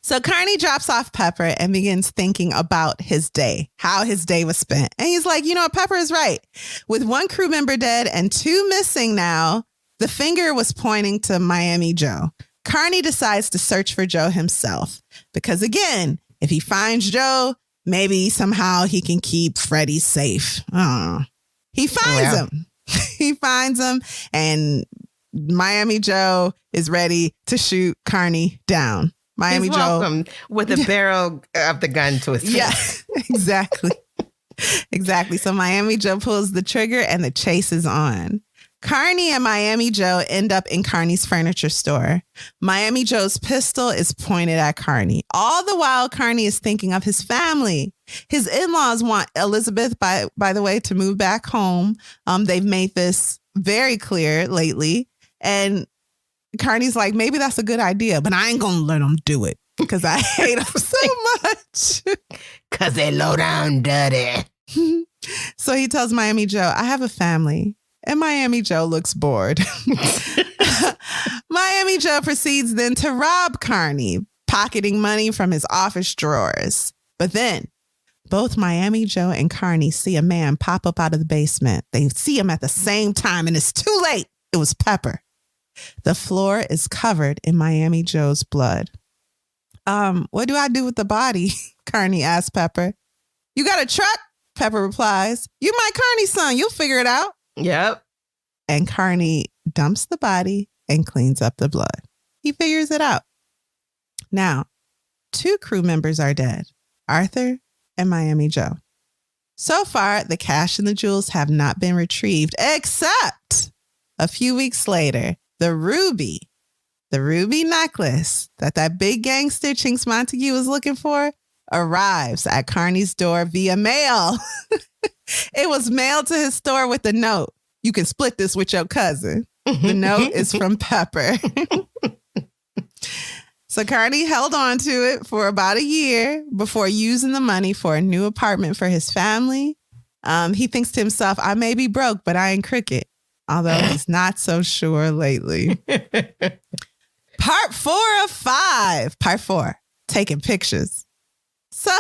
So Carney drops off Pepper and begins thinking about his day, how his day was spent. And he's like, you know what? Pepper is right. With one crew member dead and two missing now, the finger was pointing to Miami Joe. Carney decides to search for Joe himself. Because again, if he finds Joe, maybe somehow he can keep Freddie safe. He finds him. He finds him and Miami Joe is ready to shoot Carney down. Miami Joe with the barrel of the gun to his face. Yeah, exactly. Exactly. So Miami Joe pulls the trigger and the chase is on. Carney and Miami Joe end up in Carney's furniture store. Miami Joe's pistol is pointed at Carney. All the while, Carney is thinking of his family. His in-laws want Elizabeth, by the way, to move back home. They've made this very clear lately. And Carney's like, maybe that's a good idea, but I ain't going to let them do it because I hate them so much. Because they low down dirty. So he tells Miami Joe, I have a family. And Miami Joe looks bored. Miami Joe proceeds then to rob Carney, pocketing money from his office drawers. But then both Miami Joe and Carney see a man pop up out of the basement. They see him at the same time and it's too late. It was Pepper. The floor is covered in Miami Joe's blood. What do I do with the body? Carney asks Pepper. You got a truck? Pepper replies. You my Carney's son. You'll figure it out. Yep. And Carney dumps the body and cleans up the blood. He figures it out. Now, two crew members are dead, Arthur and Miami Joe. So far, the cash and the jewels have not been retrieved, except a few weeks later, the ruby necklace that big gangster Chinks Montague was looking for arrives at Carney's door via mail. It was mailed to his store with a note. You can split this with your cousin. The note is from Pepper. So Carney held on to it for about a year before using the money for a new apartment for his family. He thinks to himself, I may be broke, but I ain't crooked. Although he's not so sure lately. Part 4 of 5. Part 4, taking pictures. So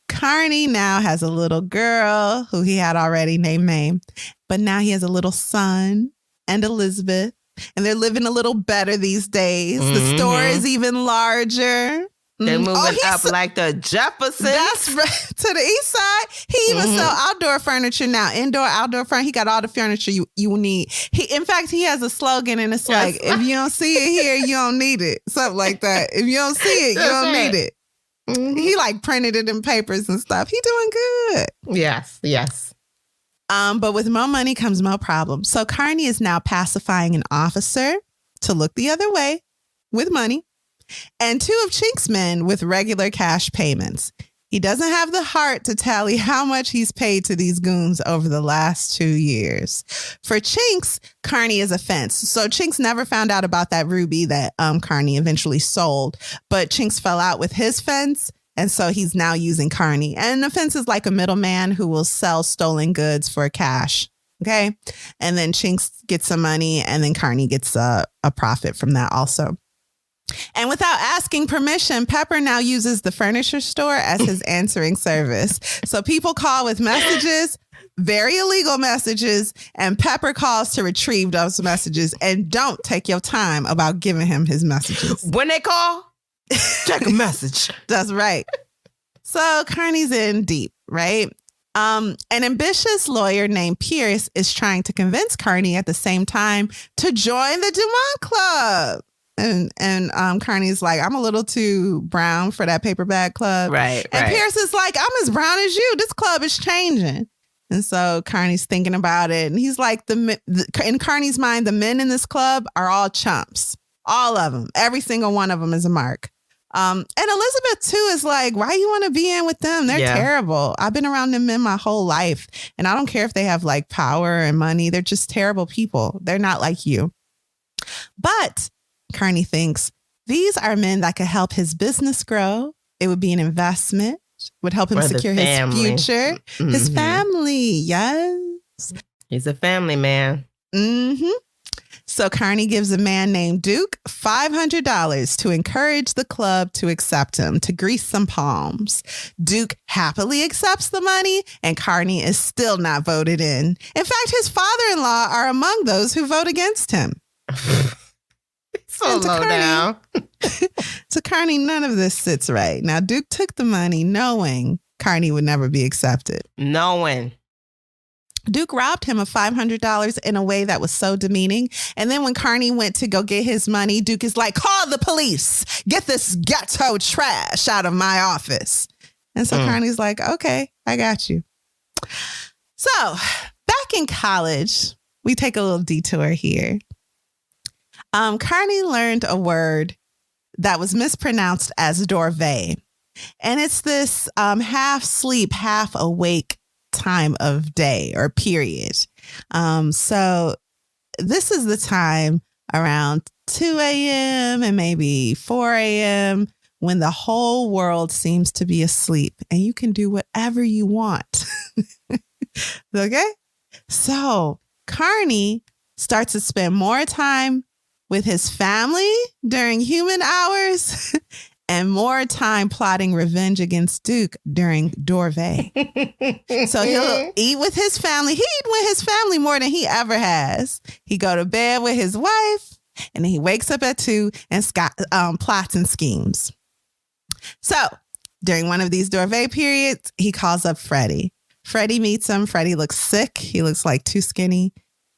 Carney now has a little girl who he had already named Mame, but now he has a little son and Elizabeth, and they're living a little better these days. The store is even larger. They're moving up like the Jeffersons. That's right. To the east side. He even sell outdoor furniture now. Indoor, outdoor furniture. He got all the furniture you need. In fact, he has a slogan and it's like, if you don't see it here, you don't need it. Something like that. If you don't see it, you don't need it. He like printed it in papers and stuff. He doing good. Yes. But with more money comes more problems. So Carney is now pacifying an officer to look the other way with money, and 2 of Chink's men with regular cash payments. He doesn't have the heart to tally how much he's paid to these goons over the last 2 years. For Chinks, Carney is a fence. So Chinks never found out about that ruby that Carney eventually sold, but Chinks fell out with his fence, and so he's now using Carney. And the fence is like a middleman who will sell stolen goods for cash. Okay. And then Chinks gets some money, and then Carney gets a profit from that also. And without asking permission, Pepper now uses the furniture store as his answering service. So people call with messages, very illegal messages, and Pepper calls to retrieve those messages. And don't take your time about giving him his messages. When they call, check a message. That's right. So Carney's in deep, right? An ambitious lawyer named Pierce is trying to convince Carney at the same time to join the Dumont Club. And Carney's like, I'm a little too brown for that paper bag club. Right. And Pierce is like, I'm as brown as you. This club is changing. And so Carney's thinking about it. And he's like, in Carney's mind, the men in this club are all chumps. All of them. Every single one of them is a mark. And Elizabeth, too, is like, why you want to be in with them? They're terrible. I've been around them men my whole life. And I don't care if they have like power and money. They're just terrible people. They're not like you. But Carney thinks these are men that could help his business grow. It would be an investment, would help him secure his future, his family. Yes. He's a family man. So Carney gives a man named Duke $500 to encourage the club to accept him, to grease some palms. Duke happily accepts the money, and Carney is still not voted in. In fact, his father-in-law are among those who vote against him. So low down. To Carney, none of this sits right. Now, Duke took the money knowing Carney would never be accepted. Knowing. Duke robbed him of $500 in a way that was so demeaning. And then when Carney went to go get his money, Duke is like, call the police. Get this ghetto trash out of my office. And so Carney's like, okay, I got you. So back in college, we take a little detour here. Carney learned a word that was mispronounced as dorvay. And it's this half sleep, half awake time of day or period. So this is the time around 2 a.m. and maybe 4 a.m. when the whole world seems to be asleep and you can do whatever you want. Okay? So Carney starts to spend more time with his family during human hours and more time plotting revenge against Duke during dorvay. So he'll eat with his family. He eat with his family more than he ever has. He go to bed with his wife, and then he wakes up at 2 and plots and schemes. So during one of these dorvay periods, he calls up Freddie. Freddie meets him. Freddie looks sick. He looks like too skinny.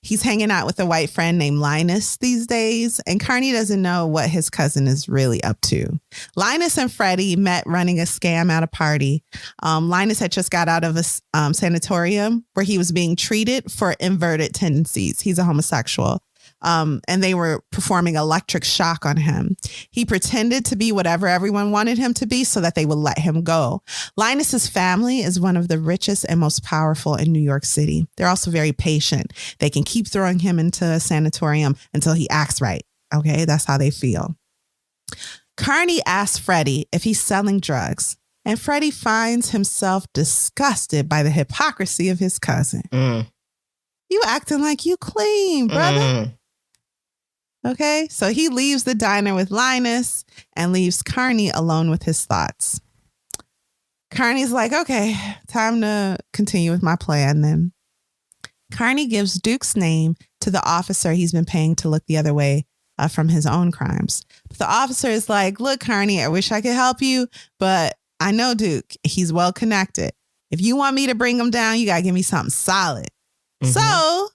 He's hanging out with a white friend named Linus these days, and Carney doesn't know what his cousin is really up to. Linus and Freddie met running a scam at a party. Linus had just got out of a sanatorium where he was being treated for inverted tendencies. He's a homosexual. And they were performing electric shock on him. He pretended to be whatever everyone wanted him to be so that they would let him go. Linus's family is one of the richest and most powerful in New York City. They're also very patient. They can keep throwing him into a sanatorium until he acts right. Okay, that's how they feel. Carney asks Freddie if he's selling drugs, and Freddie finds himself disgusted by the hypocrisy of his cousin. You acting like you clean, brother. Okay, so he leaves the diner with Linus and leaves Carney alone with his thoughts. Carney's like, okay, time to continue with my plan then. Carney gives Duke's name to the officer he's been paying to look the other way from his own crimes. But the officer is like, look, Carney, I wish I could help you, but I know Duke. He's well connected. If you want me to bring him down, you got to give me something solid. So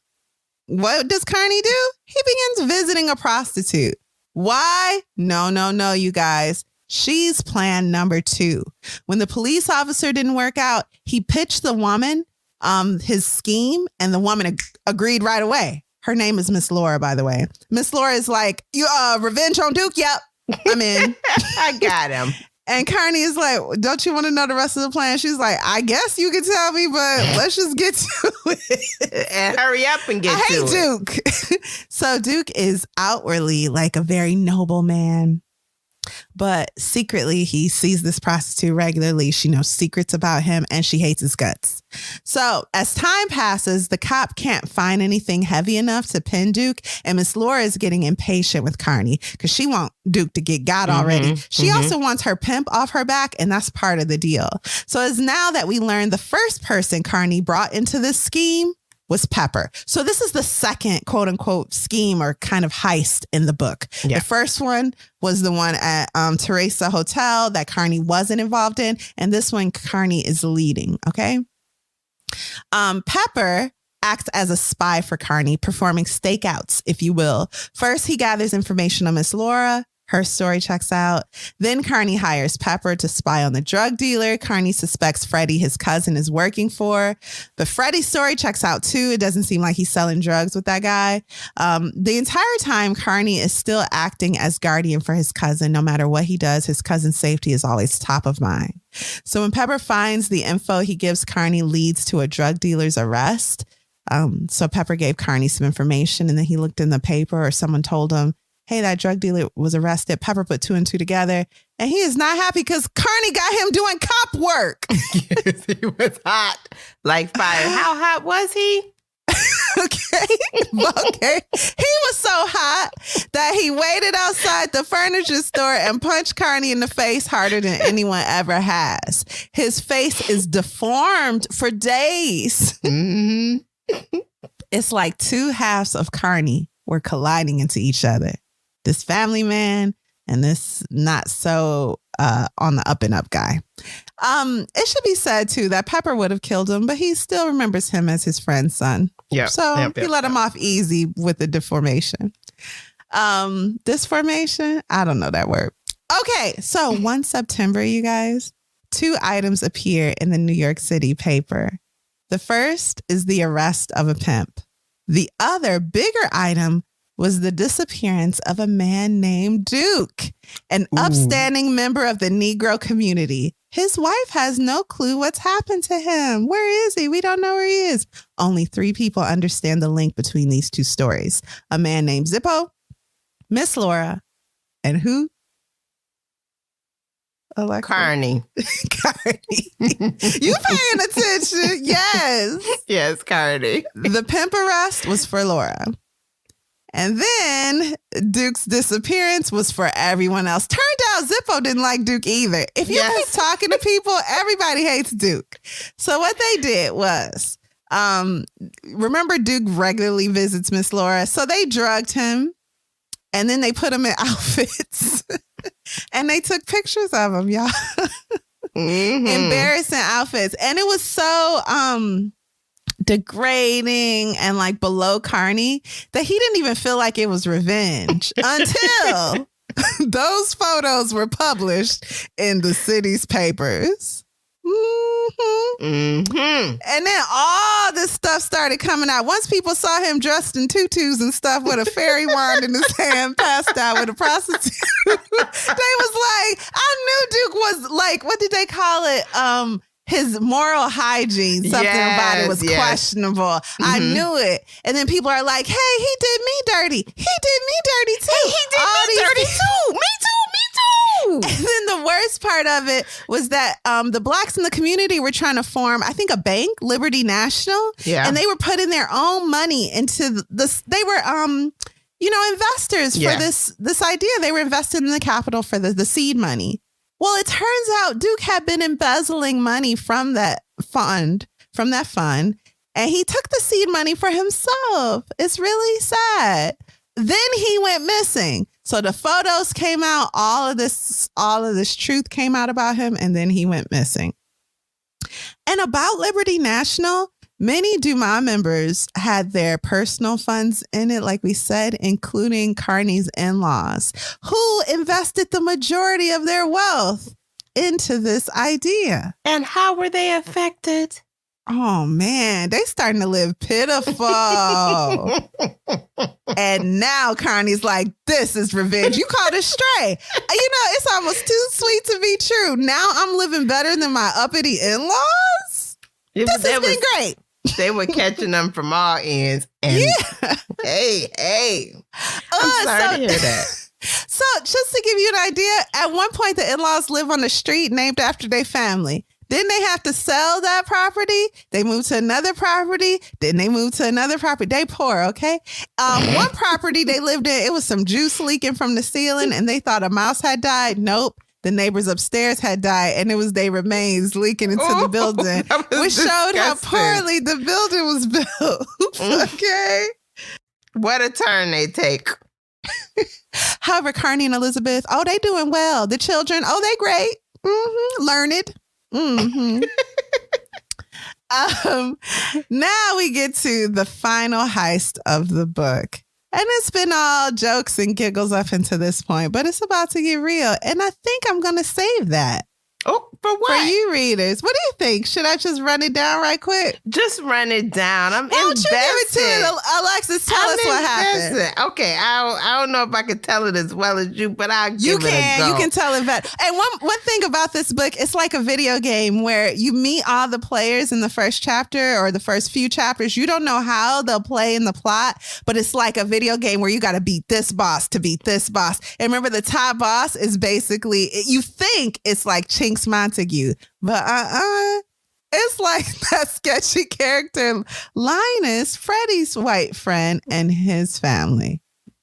what does Carney do? He begins visiting a prostitute. Why? No, you guys. She's plan number 2. When the police officer didn't work out, he pitched the woman his scheme, and the woman agreed right away. Her name is Miss Laura, by the way. Miss Laura is like, you revenge on Duke? Yep, I'm in. I got him. And Carney is like, don't you want to know the rest of the plan? She's like, I guess you can tell me, but let's just get to it. And hurry up and get to it. I hate Duke. So Duke is outwardly like a very noble man, but secretly he sees this prostitute regularly. She knows secrets about him and she hates his guts. So as time passes, the cop can't find anything heavy enough to pin Duke. And Miss Laura is getting impatient with Carney because she wants Duke to get got already. She also wants her pimp off her back, and that's part of the deal. So it's now that we learn the first person Carney brought into this scheme was Pepper. So this is the second quote unquote scheme or kind of heist in the book. Yeah. The first one was the one at Teresa Hotel that Carney wasn't involved in. And this one Carney is leading. Okay. Pepper acts as a spy for Carney, performing stakeouts, if you will. First, he gathers information on Miss Laura. Her story checks out. Then Carney hires Pepper to spy on the drug dealer Carney suspects Freddie, his cousin, is working for. But Freddie's story checks out too. It doesn't seem like he's selling drugs with that guy. The entire time, Carney is still acting as guardian for his cousin. No matter what he does, his cousin's safety is always top of mind. So when Pepper finds the info he gives Carney leads to a drug dealer's arrest. So Pepper gave Carney some information, and then he looked in the paper, or someone told him, hey, that drug dealer was arrested. Pepper put 2 and 2 together, and he is not happy because Carney got him doing cop work. Yes, he was hot like fire. How hot was he? Okay. He was so hot that he waited outside the furniture store and punched Carney in the face harder than anyone ever has. His face is deformed for days. It's like 2 halves of Carney were colliding into each other. This family man and this not so on the up and up guy. It should be said too that Pepper would have killed him, but he still remembers him as his friend's son. Yeah. So he let him off easy with the deformation. Disformation? I don't know that word. Okay. So 1 September, you guys, 2 items appear in the New York City paper. The first is the arrest of a pimp. The other bigger item was the disappearance of a man named Duke, an upstanding member of the Negro community. His wife has no clue what's happened to him. Where is he? We don't know where he is. Only 3 people understand the link between these 2 stories. A man named Zippo, Miss Laura, and who? Alexis? Carney. Carney. You paying attention? Yes. Yes, Carney. The pimp arrest was for Laura. And then Duke's disappearance was for everyone else. Turned out Zippo didn't like Duke either. If you keep talking to people, everybody hates Duke. So what they did was, remember Duke regularly visits Miss Laura. So they drugged him and then they put him in outfits and they took pictures of him, y'all. Embarrassing outfits. And it was so, degrading and like below Carney that he didn't even feel like it was revenge until those photos were published in the city's papers. And then all this stuff started coming out. Once people saw him dressed in tutus and stuff with a fairy wand in his hand, passed out with a prostitute, they was like, I knew Duke was like, what did they call it? His moral hygiene, something about it was questionable. I knew it. And then people are like, hey, he did me dirty. He did me dirty too. Hey, he did me dirty too. Me too. And then the worst part of it was that the blacks in the community were trying to form, I think, a bank, Liberty National. Yeah. And they were putting their own money into this. They were, investors for this idea. They were invested in the capital for the seed money. Well, it turns out Duke had been embezzling money from that fund, and he took the seed money for himself. It's really sad. Then he went missing. So the photos came out, all of this truth came out about him, and then he went missing. And about Liberty National, Many Dumas members had their personal funds in it, like we said, including Carney's in-laws, who invested the majority of their wealth into this idea. And how were they affected? Oh, man, they starting to live pitiful. And now Carney's like, this is revenge. You called it stray. It's almost too sweet to be true. Now I'm living better than my uppity in-laws? This has been great. They were catching them from all ends. And hey. I'm sorry to hear that. So just to give you an idea, at one point, the in-laws live on the street named after their family. Then they have to sell that property. They move to another property. Then they move to another property. They poor, okay? One property they lived in, it was some juice leaking from the ceiling and they thought a mouse had died. Nope. The neighbors upstairs had died and it was their remains leaking into the building, which showed how poorly the building was built. Okay. What a turn they take. However, Carney and Elizabeth, they doing well. The children, they great. Mm-hmm. Learned. Mm-hmm. Now we get to the final heist of the book. And it's been all jokes and giggles up until this point, but it's about to get real. And I think I'm going to save that. Oh, for what? For you readers. What do you think? Should I just run it down right quick? Just run it down. I'm Why don't invested. you give it to Alexis? Tell us what happened. Okay, I don't know if I can tell it as well as you, but I'll give it a go. You can tell it better. And one thing about this book, it's like a video game where you meet all the players in the first chapter or the first few chapters. You don't know how they'll play in the plot, but it's like a video game where you got to beat this boss to beat this boss. And remember, the top boss is basically, you think it's like Chinks Montague, but it's like that sketchy character Linus, Freddie's white friend, and his family.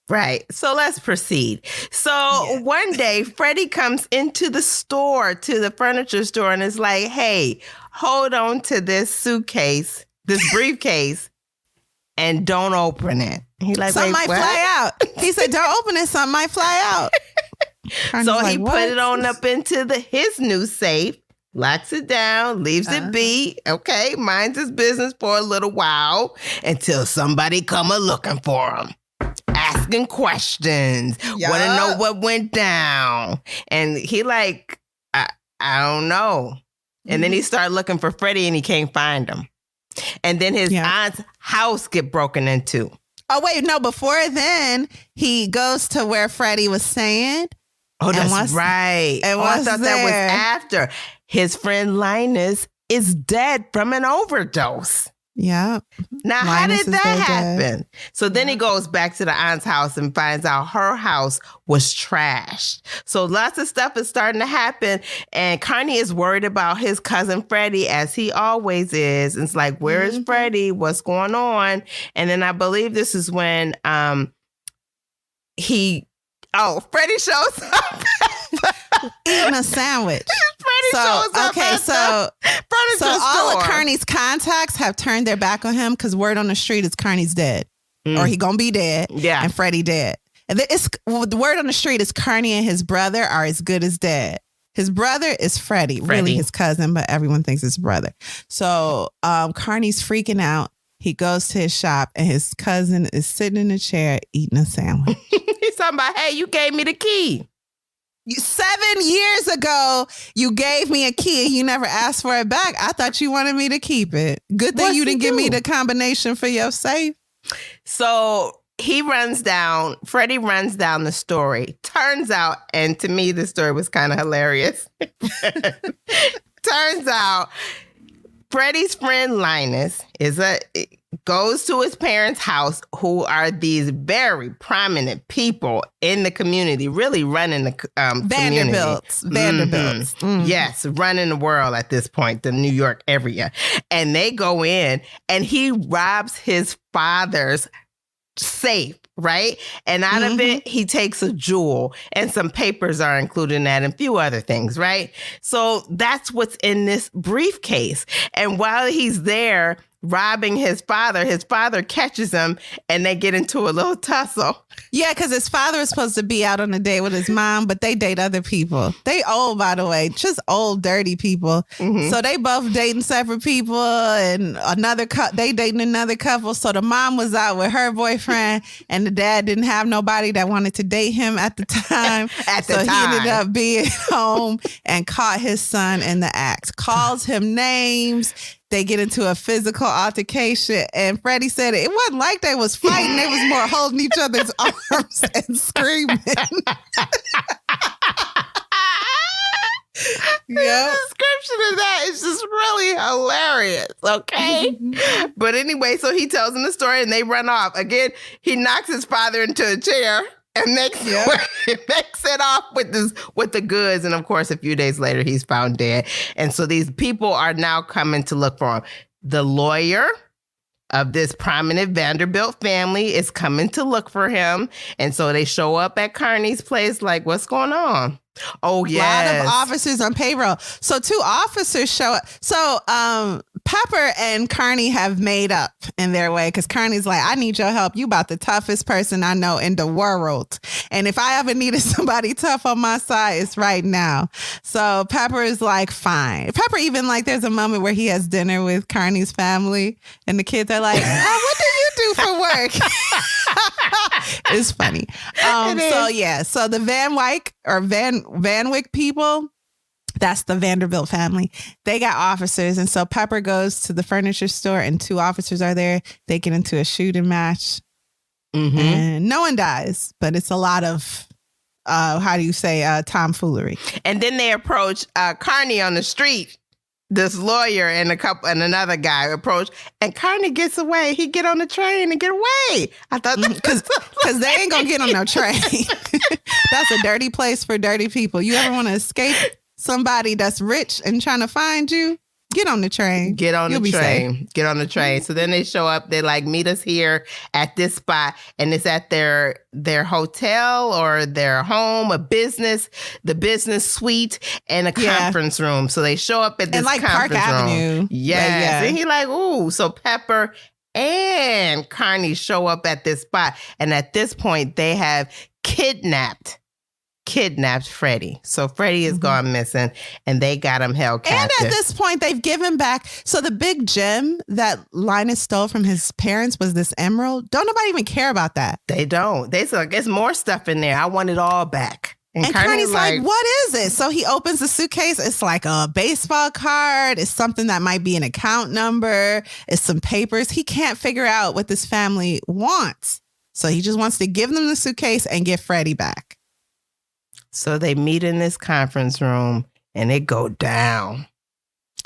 Right. So let's proceed. So one day, Freddie comes into the store, to the furniture store, and is like, hey, hold on to this suitcase, this briefcase, and don't open it. He like, something might fly out. He said, don't open it. Something might fly out. So he put it on up into his new safe, locks it down, leaves it be. Okay, minds his business for a little while until somebody come looking for him, asking questions, want to know what went down. And he like, I don't know. And then he started looking for Freddie and he can't find him. And then his aunt's house get broken into. Oh, wait, no, before then, he goes to where Freddie was staying. Oh, that's right. And I thought that was after. His friend Linus is dead from an overdose. Yeah. Now, how did that happen? So then he goes back to the aunt's house and finds out her house was trashed. So lots of stuff is starting to happen. And Carney is worried about his cousin Freddie, as he always is. It's like, where is Freddie? What's going on? And then I believe this is when Freddie shows up. Eating a sandwich. Freddie shows up. Okay, so all of Carney's contacts have turned their back on him because word on the street is Carney's dead. Or he gonna be dead. Yeah. And Freddie dead. And the word on the street is Carney and his brother are as good as dead. His brother is Freddie, really his cousin, but everyone thinks it's brother. So Carney's freaking out. He goes to his shop and his cousin is sitting in a chair eating a sandwich. He's talking about, hey, you gave me the key. 7 years ago, you gave me a key and you never asked for it back. I thought you wanted me to keep it. Good thing you didn't give me the combination for your safe. So Freddie runs down the story. Turns out, and to me, the story was kind of hilarious. Turns out, Freddie's friend Linus goes to his parents' house, who are these very prominent people in the community, really running the Vanderbilts. community. Vanderbilts. Mm-hmm. Yes, running the world at this point, the New York area. And they go in and he robs his father's safe, right? And out of it, he takes a jewel and some papers are included in that and a few other things, right? So that's what's in this briefcase. And while he's there robbing his father. His father catches him and they get into a little tussle. Yeah, because his father is supposed to be out on a date with his mom, but they date other people. They old, by the way, just old, dirty people. Mm-hmm. So they both dating separate people, and they dating another couple. So the mom was out with her boyfriend, and the dad didn't have nobody that wanted to date him at the time. So he ended up being home and caught his son in the act. Calls him names. They get into a physical altercation, and Freddie said it wasn't like they was fighting. They was more holding each other's arms and screaming. The description of that is just really hilarious, okay? But anyway, so he tells them the story, and they run off. Again, he knocks his father into a chair and makes it off with the goods. And of course, a few days later, he's found dead. And so these people are now coming to look for him. The lawyer of this prominent Vanderbilt family is coming to look for him. And so they show up at Carney's place like, what's going on? Oh, yeah. A lot of officers on payroll. So 2 officers show up. So Pepper and Carney have made up in their way, because Carney's like, I need your help. You about the toughest person I know in the world. And if I ever needed somebody tough on my side, it's right now. So Pepper is like, fine. Pepper even like, there's a moment where he has dinner with Carney's family and the kids are like, what do you do for work? It's funny. So the Van Wyck people, that's the Vanderbilt family. They got officers. And so Pepper goes to the furniture store and 2 officers are there. They get into a shooting match. Mm-hmm. And no one dies, but it's a lot of, tomfoolery. And then they approach Carney on the street. This lawyer and another guy approach, and Carney gets away. He get on the train and get away. I thought because they ain't gonna get on no train. That's a dirty place for dirty people. You ever want to escape somebody that's rich and trying to find you? Get on the train. Get on the train. Get on the train. So then they show up. They like, meet us here at this spot. And it's at their hotel or their home, the business suite, and a conference room. So they show up at this conference Park room. Avenue. Yes. Yeah. And he like, ooh. So Pepper and Carney show up at this spot. And at this point, they have kidnapped Freddie. So Freddie is gone missing, and they got him held captive. And at this point, they've given back. So the big gem that Linus stole from his parents was this emerald. Don't nobody even care about that. They don't. They say, there's more stuff in there. I want it all back. And Carney's like, what is it? So he opens the suitcase. It's like a baseball card. It's something that might be an account number. It's some papers. He can't figure out what this family wants. So he just wants to give them the suitcase and get Freddie back. So they meet in this conference room and it go down.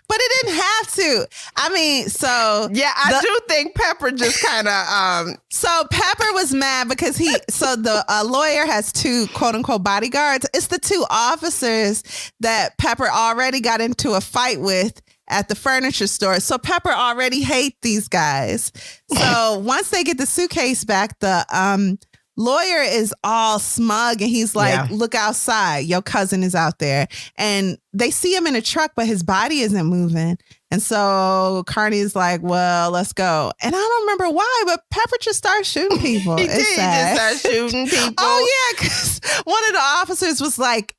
But it didn't have to. I mean, so... Yeah, I do think Pepper just kind of... So Pepper was mad because the lawyer has 2 quote unquote bodyguards. It's the 2 officers that Pepper already got into a fight with at the furniture store. So Pepper already hates these guys. So once they get the suitcase back, the... lawyer is all smug and he's like, look outside. Your cousin is out there. And they see him in a truck, but his body isn't moving. And so Carney's like, well, let's go. And I don't remember why, but Pepper just starts shooting people. He just started shooting people. Oh, yeah, because one of the officers was like,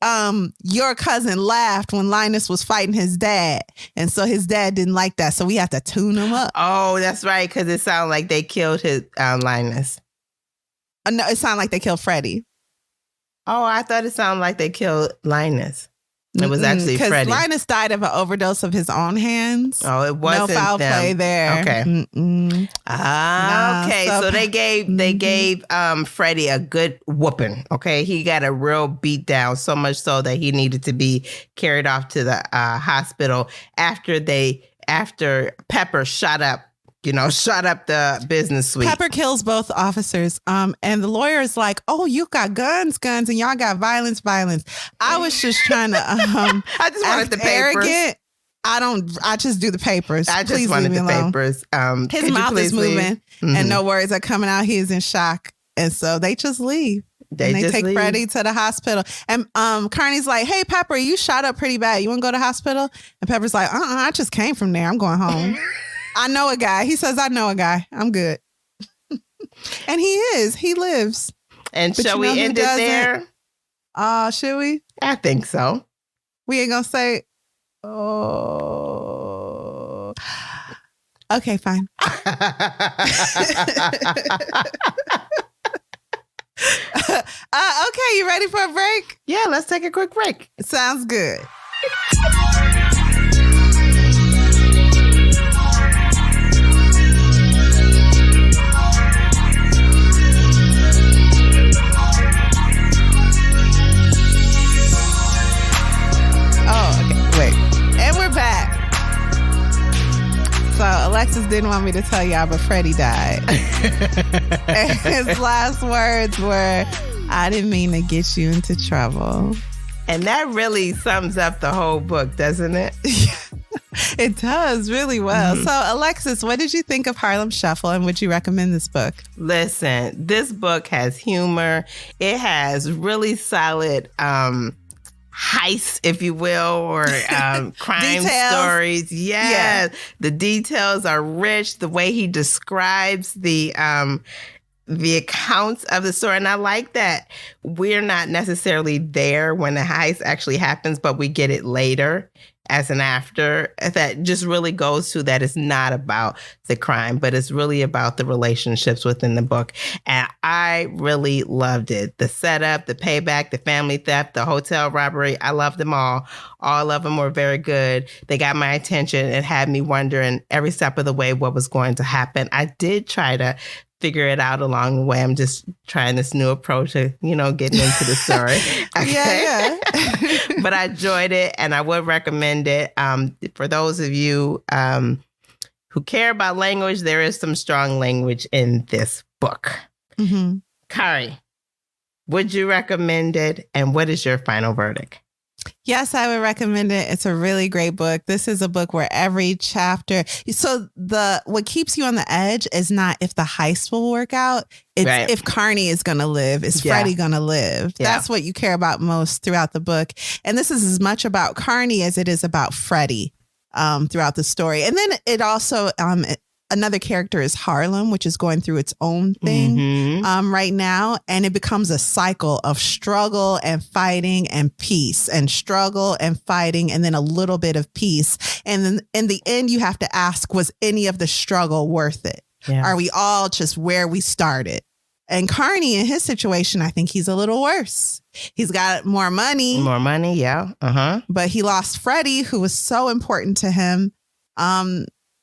your cousin laughed when Linus was fighting his dad. And so his dad didn't like that. So we have to tune him up. Oh, that's right, because it sounded like they killed his Linus. No, it sounded like they killed Freddie. Oh, I thought it sounded like they killed Linus. It was actually Freddie. Because Linus died of an overdose of his own hands. Oh, it wasn't no foul play there. Okay. Okay. So they gave Freddie a good whooping. Okay. He got a real beat down, so much so that he needed to be carried off to the hospital after Pepper shot up the business suite. Pepper kills both officers. And the lawyer is like, oh, you got guns, and y'all got violence. I was just trying to I just wanted the papers. Arrogant. I just do the papers. I just wanted the papers. His mouth is moving and no words are coming out. He is in shock. And so they just leave. They take leave. Freddie to the hospital. And Carney's like, hey, Pepper, you shot up pretty bad. You want to go to the hospital? And Pepper's like, I just came from there. I'm going home. I know a guy. He says, I know a guy. I'm good. And he is. He lives. And but shall we end it there? Should we? I think so. We ain't gonna say, oh. Okay, fine. Okay, you ready for a break? Yeah, let's take a quick break. Sounds good. Oh, okay, wait. And we're back. So Alexis didn't want me to tell y'all, but Freddie died. And his last words were, I didn't mean to get you into trouble. And that really sums up the whole book, doesn't it? It does really well. Mm-hmm. So Alexis, what did you think of Harlem Shuffle, and would you recommend this book? Listen, this book has humor. It has really solid heists, if you will, or crime stories. Yes. Yeah. The details are rich. The way he describes the accounts of the story. And I like that we're not necessarily there when the heist actually happens, but we get it later as an after. That just really goes to that it's not about the crime, but it's really about the relationships within the book. And I really loved it. The setup, the payback, the family theft, the hotel robbery. I loved them all. All of them were very good. They got my attention and had me wondering every step of the way what was going to happen. I did try to figure it out along the way. I'm just trying this new approach to, getting into the story. Okay? Yeah. But I enjoyed it, and I would recommend it. For those of you who care about language, there is some strong language in this book. Mm-hmm. Kari, would you recommend it? And what is your final verdict? Yes, I would recommend it. It's a really great book. This is a book where every chapter. So what keeps you on the edge is not if the heist will work out. It's right. If Carney is going to live. Is Freddie going to live? Yeah. That's what you care about most throughout the book. And this is as much about Carney as it is about Freddie throughout the story. And then it also another character is Harlem, which is going through its own thing right now. And it becomes a cycle of struggle and fighting and peace, and struggle and fighting, and then a little bit of peace. And then in the end, you have to ask, was any of the struggle worth it? Yeah. Are we all just where we started? And Carney, in his situation, I think he's a little worse. He's got more money. More money, yeah. Uh-huh. But he lost Freddie, who was so important to him.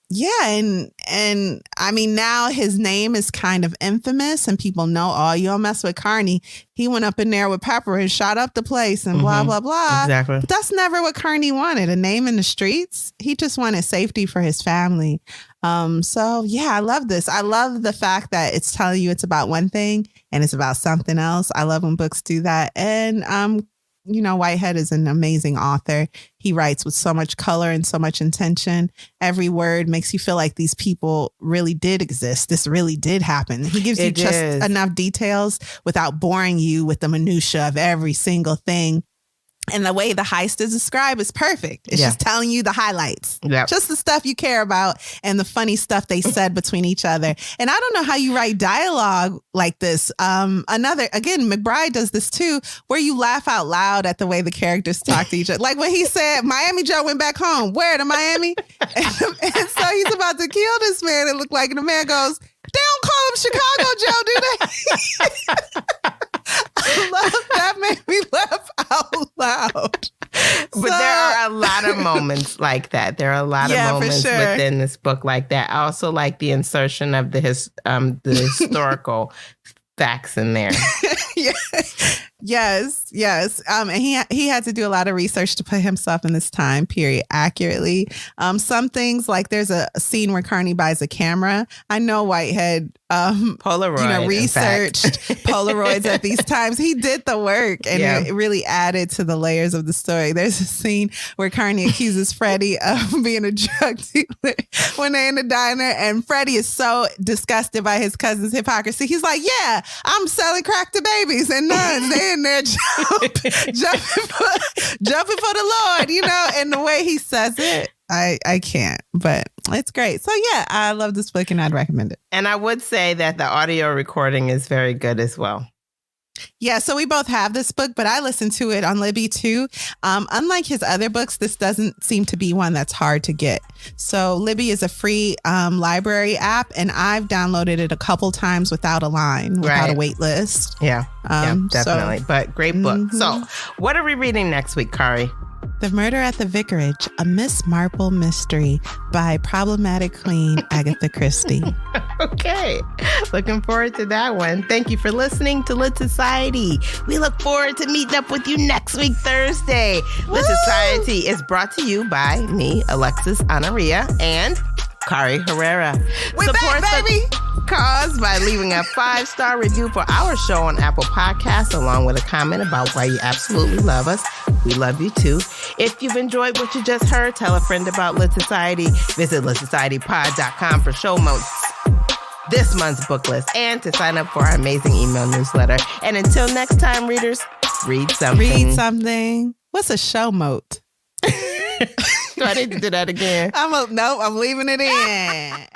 Yeah, and I mean, now his name is kind of infamous, and people know, oh, you don't mess with Carney. He went up in there with Pepper and shot up the place and blah, blah, blah. Exactly. But that's never what Carney wanted, a name in the streets. He just wanted safety for his family. So, yeah, I love this. I love the fact that it's telling you it's about one thing and it's about something else. I love when books do that. And Whitehead is an amazing author. He writes with so much color and so much intention. Every word makes you feel like these people really did exist. This really did happen. He gives you just enough details without boring you with the minutia of every single thing. And the way the heist is described is perfect. It's just telling you the highlights. Yep. Just the stuff you care about and the funny stuff they said between each other. And I don't know how you write dialogue like this. McBride does this too, where you laugh out loud at the way the characters talk to each other. Like when he said, Miami Joe went back home. Where, to Miami? and so he's about to kill this man, it looked like. And the man goes, they don't call him Chicago Joe, do they? I love that. Made me laugh out loud. But there are a lot of moments like that. There are a lot of moments within this book like that. I also like the insertion of the historical facts in there. Yes. And he had to do a lot of research to put himself in this time period accurately. Some things, like there's a scene where Carney buys a camera. I know Whitehead Polaroid, researched Polaroids at these times. He did the work, and it really added to the layers of the story. There's a scene where Carney accuses Freddie of being a drug dealer when they're in the diner, and Freddie is so disgusted by his cousin's hypocrisy. He's like, yeah, I'm selling crack to babies and nuns. They in there jumping for the Lord, and the way he says it, I can't. But It's great. So yeah, I love this book and I'd recommend it. And I would say that the audio recording is very good as well. Yeah, so we both have this book, but I listened to it on Libby too. Unlike his other books, this doesn't seem to be one that's hard to get. So Libby is a free library app, and I've downloaded it a couple times without a line, without a wait list. Yeah, definitely. But great book. Mm-hmm. So what are we reading next week, Kari? The Murder at the Vicarage, a Miss Marple mystery by problematic queen Agatha Christie. Okay. Looking forward to that one. Thank you for listening to Lit Society. We look forward to meeting up with you next week, Thursday. Woo! Lit Society is brought to you by me, Alexis Anaria, and Kari Herrera. We're back, baby! Cause by leaving a 5-star review for our show on Apple Podcasts, along with a comment about why you absolutely love us. We love you too. If you've enjoyed what you just heard, tell a friend about Lit Society. Visit litsocietypod.com for show notes, this month's book list, and to sign up for our amazing email newsletter. And until next time, readers, read something. Read something. What's a show moat? Do I need to do that again? I'm leaving it in.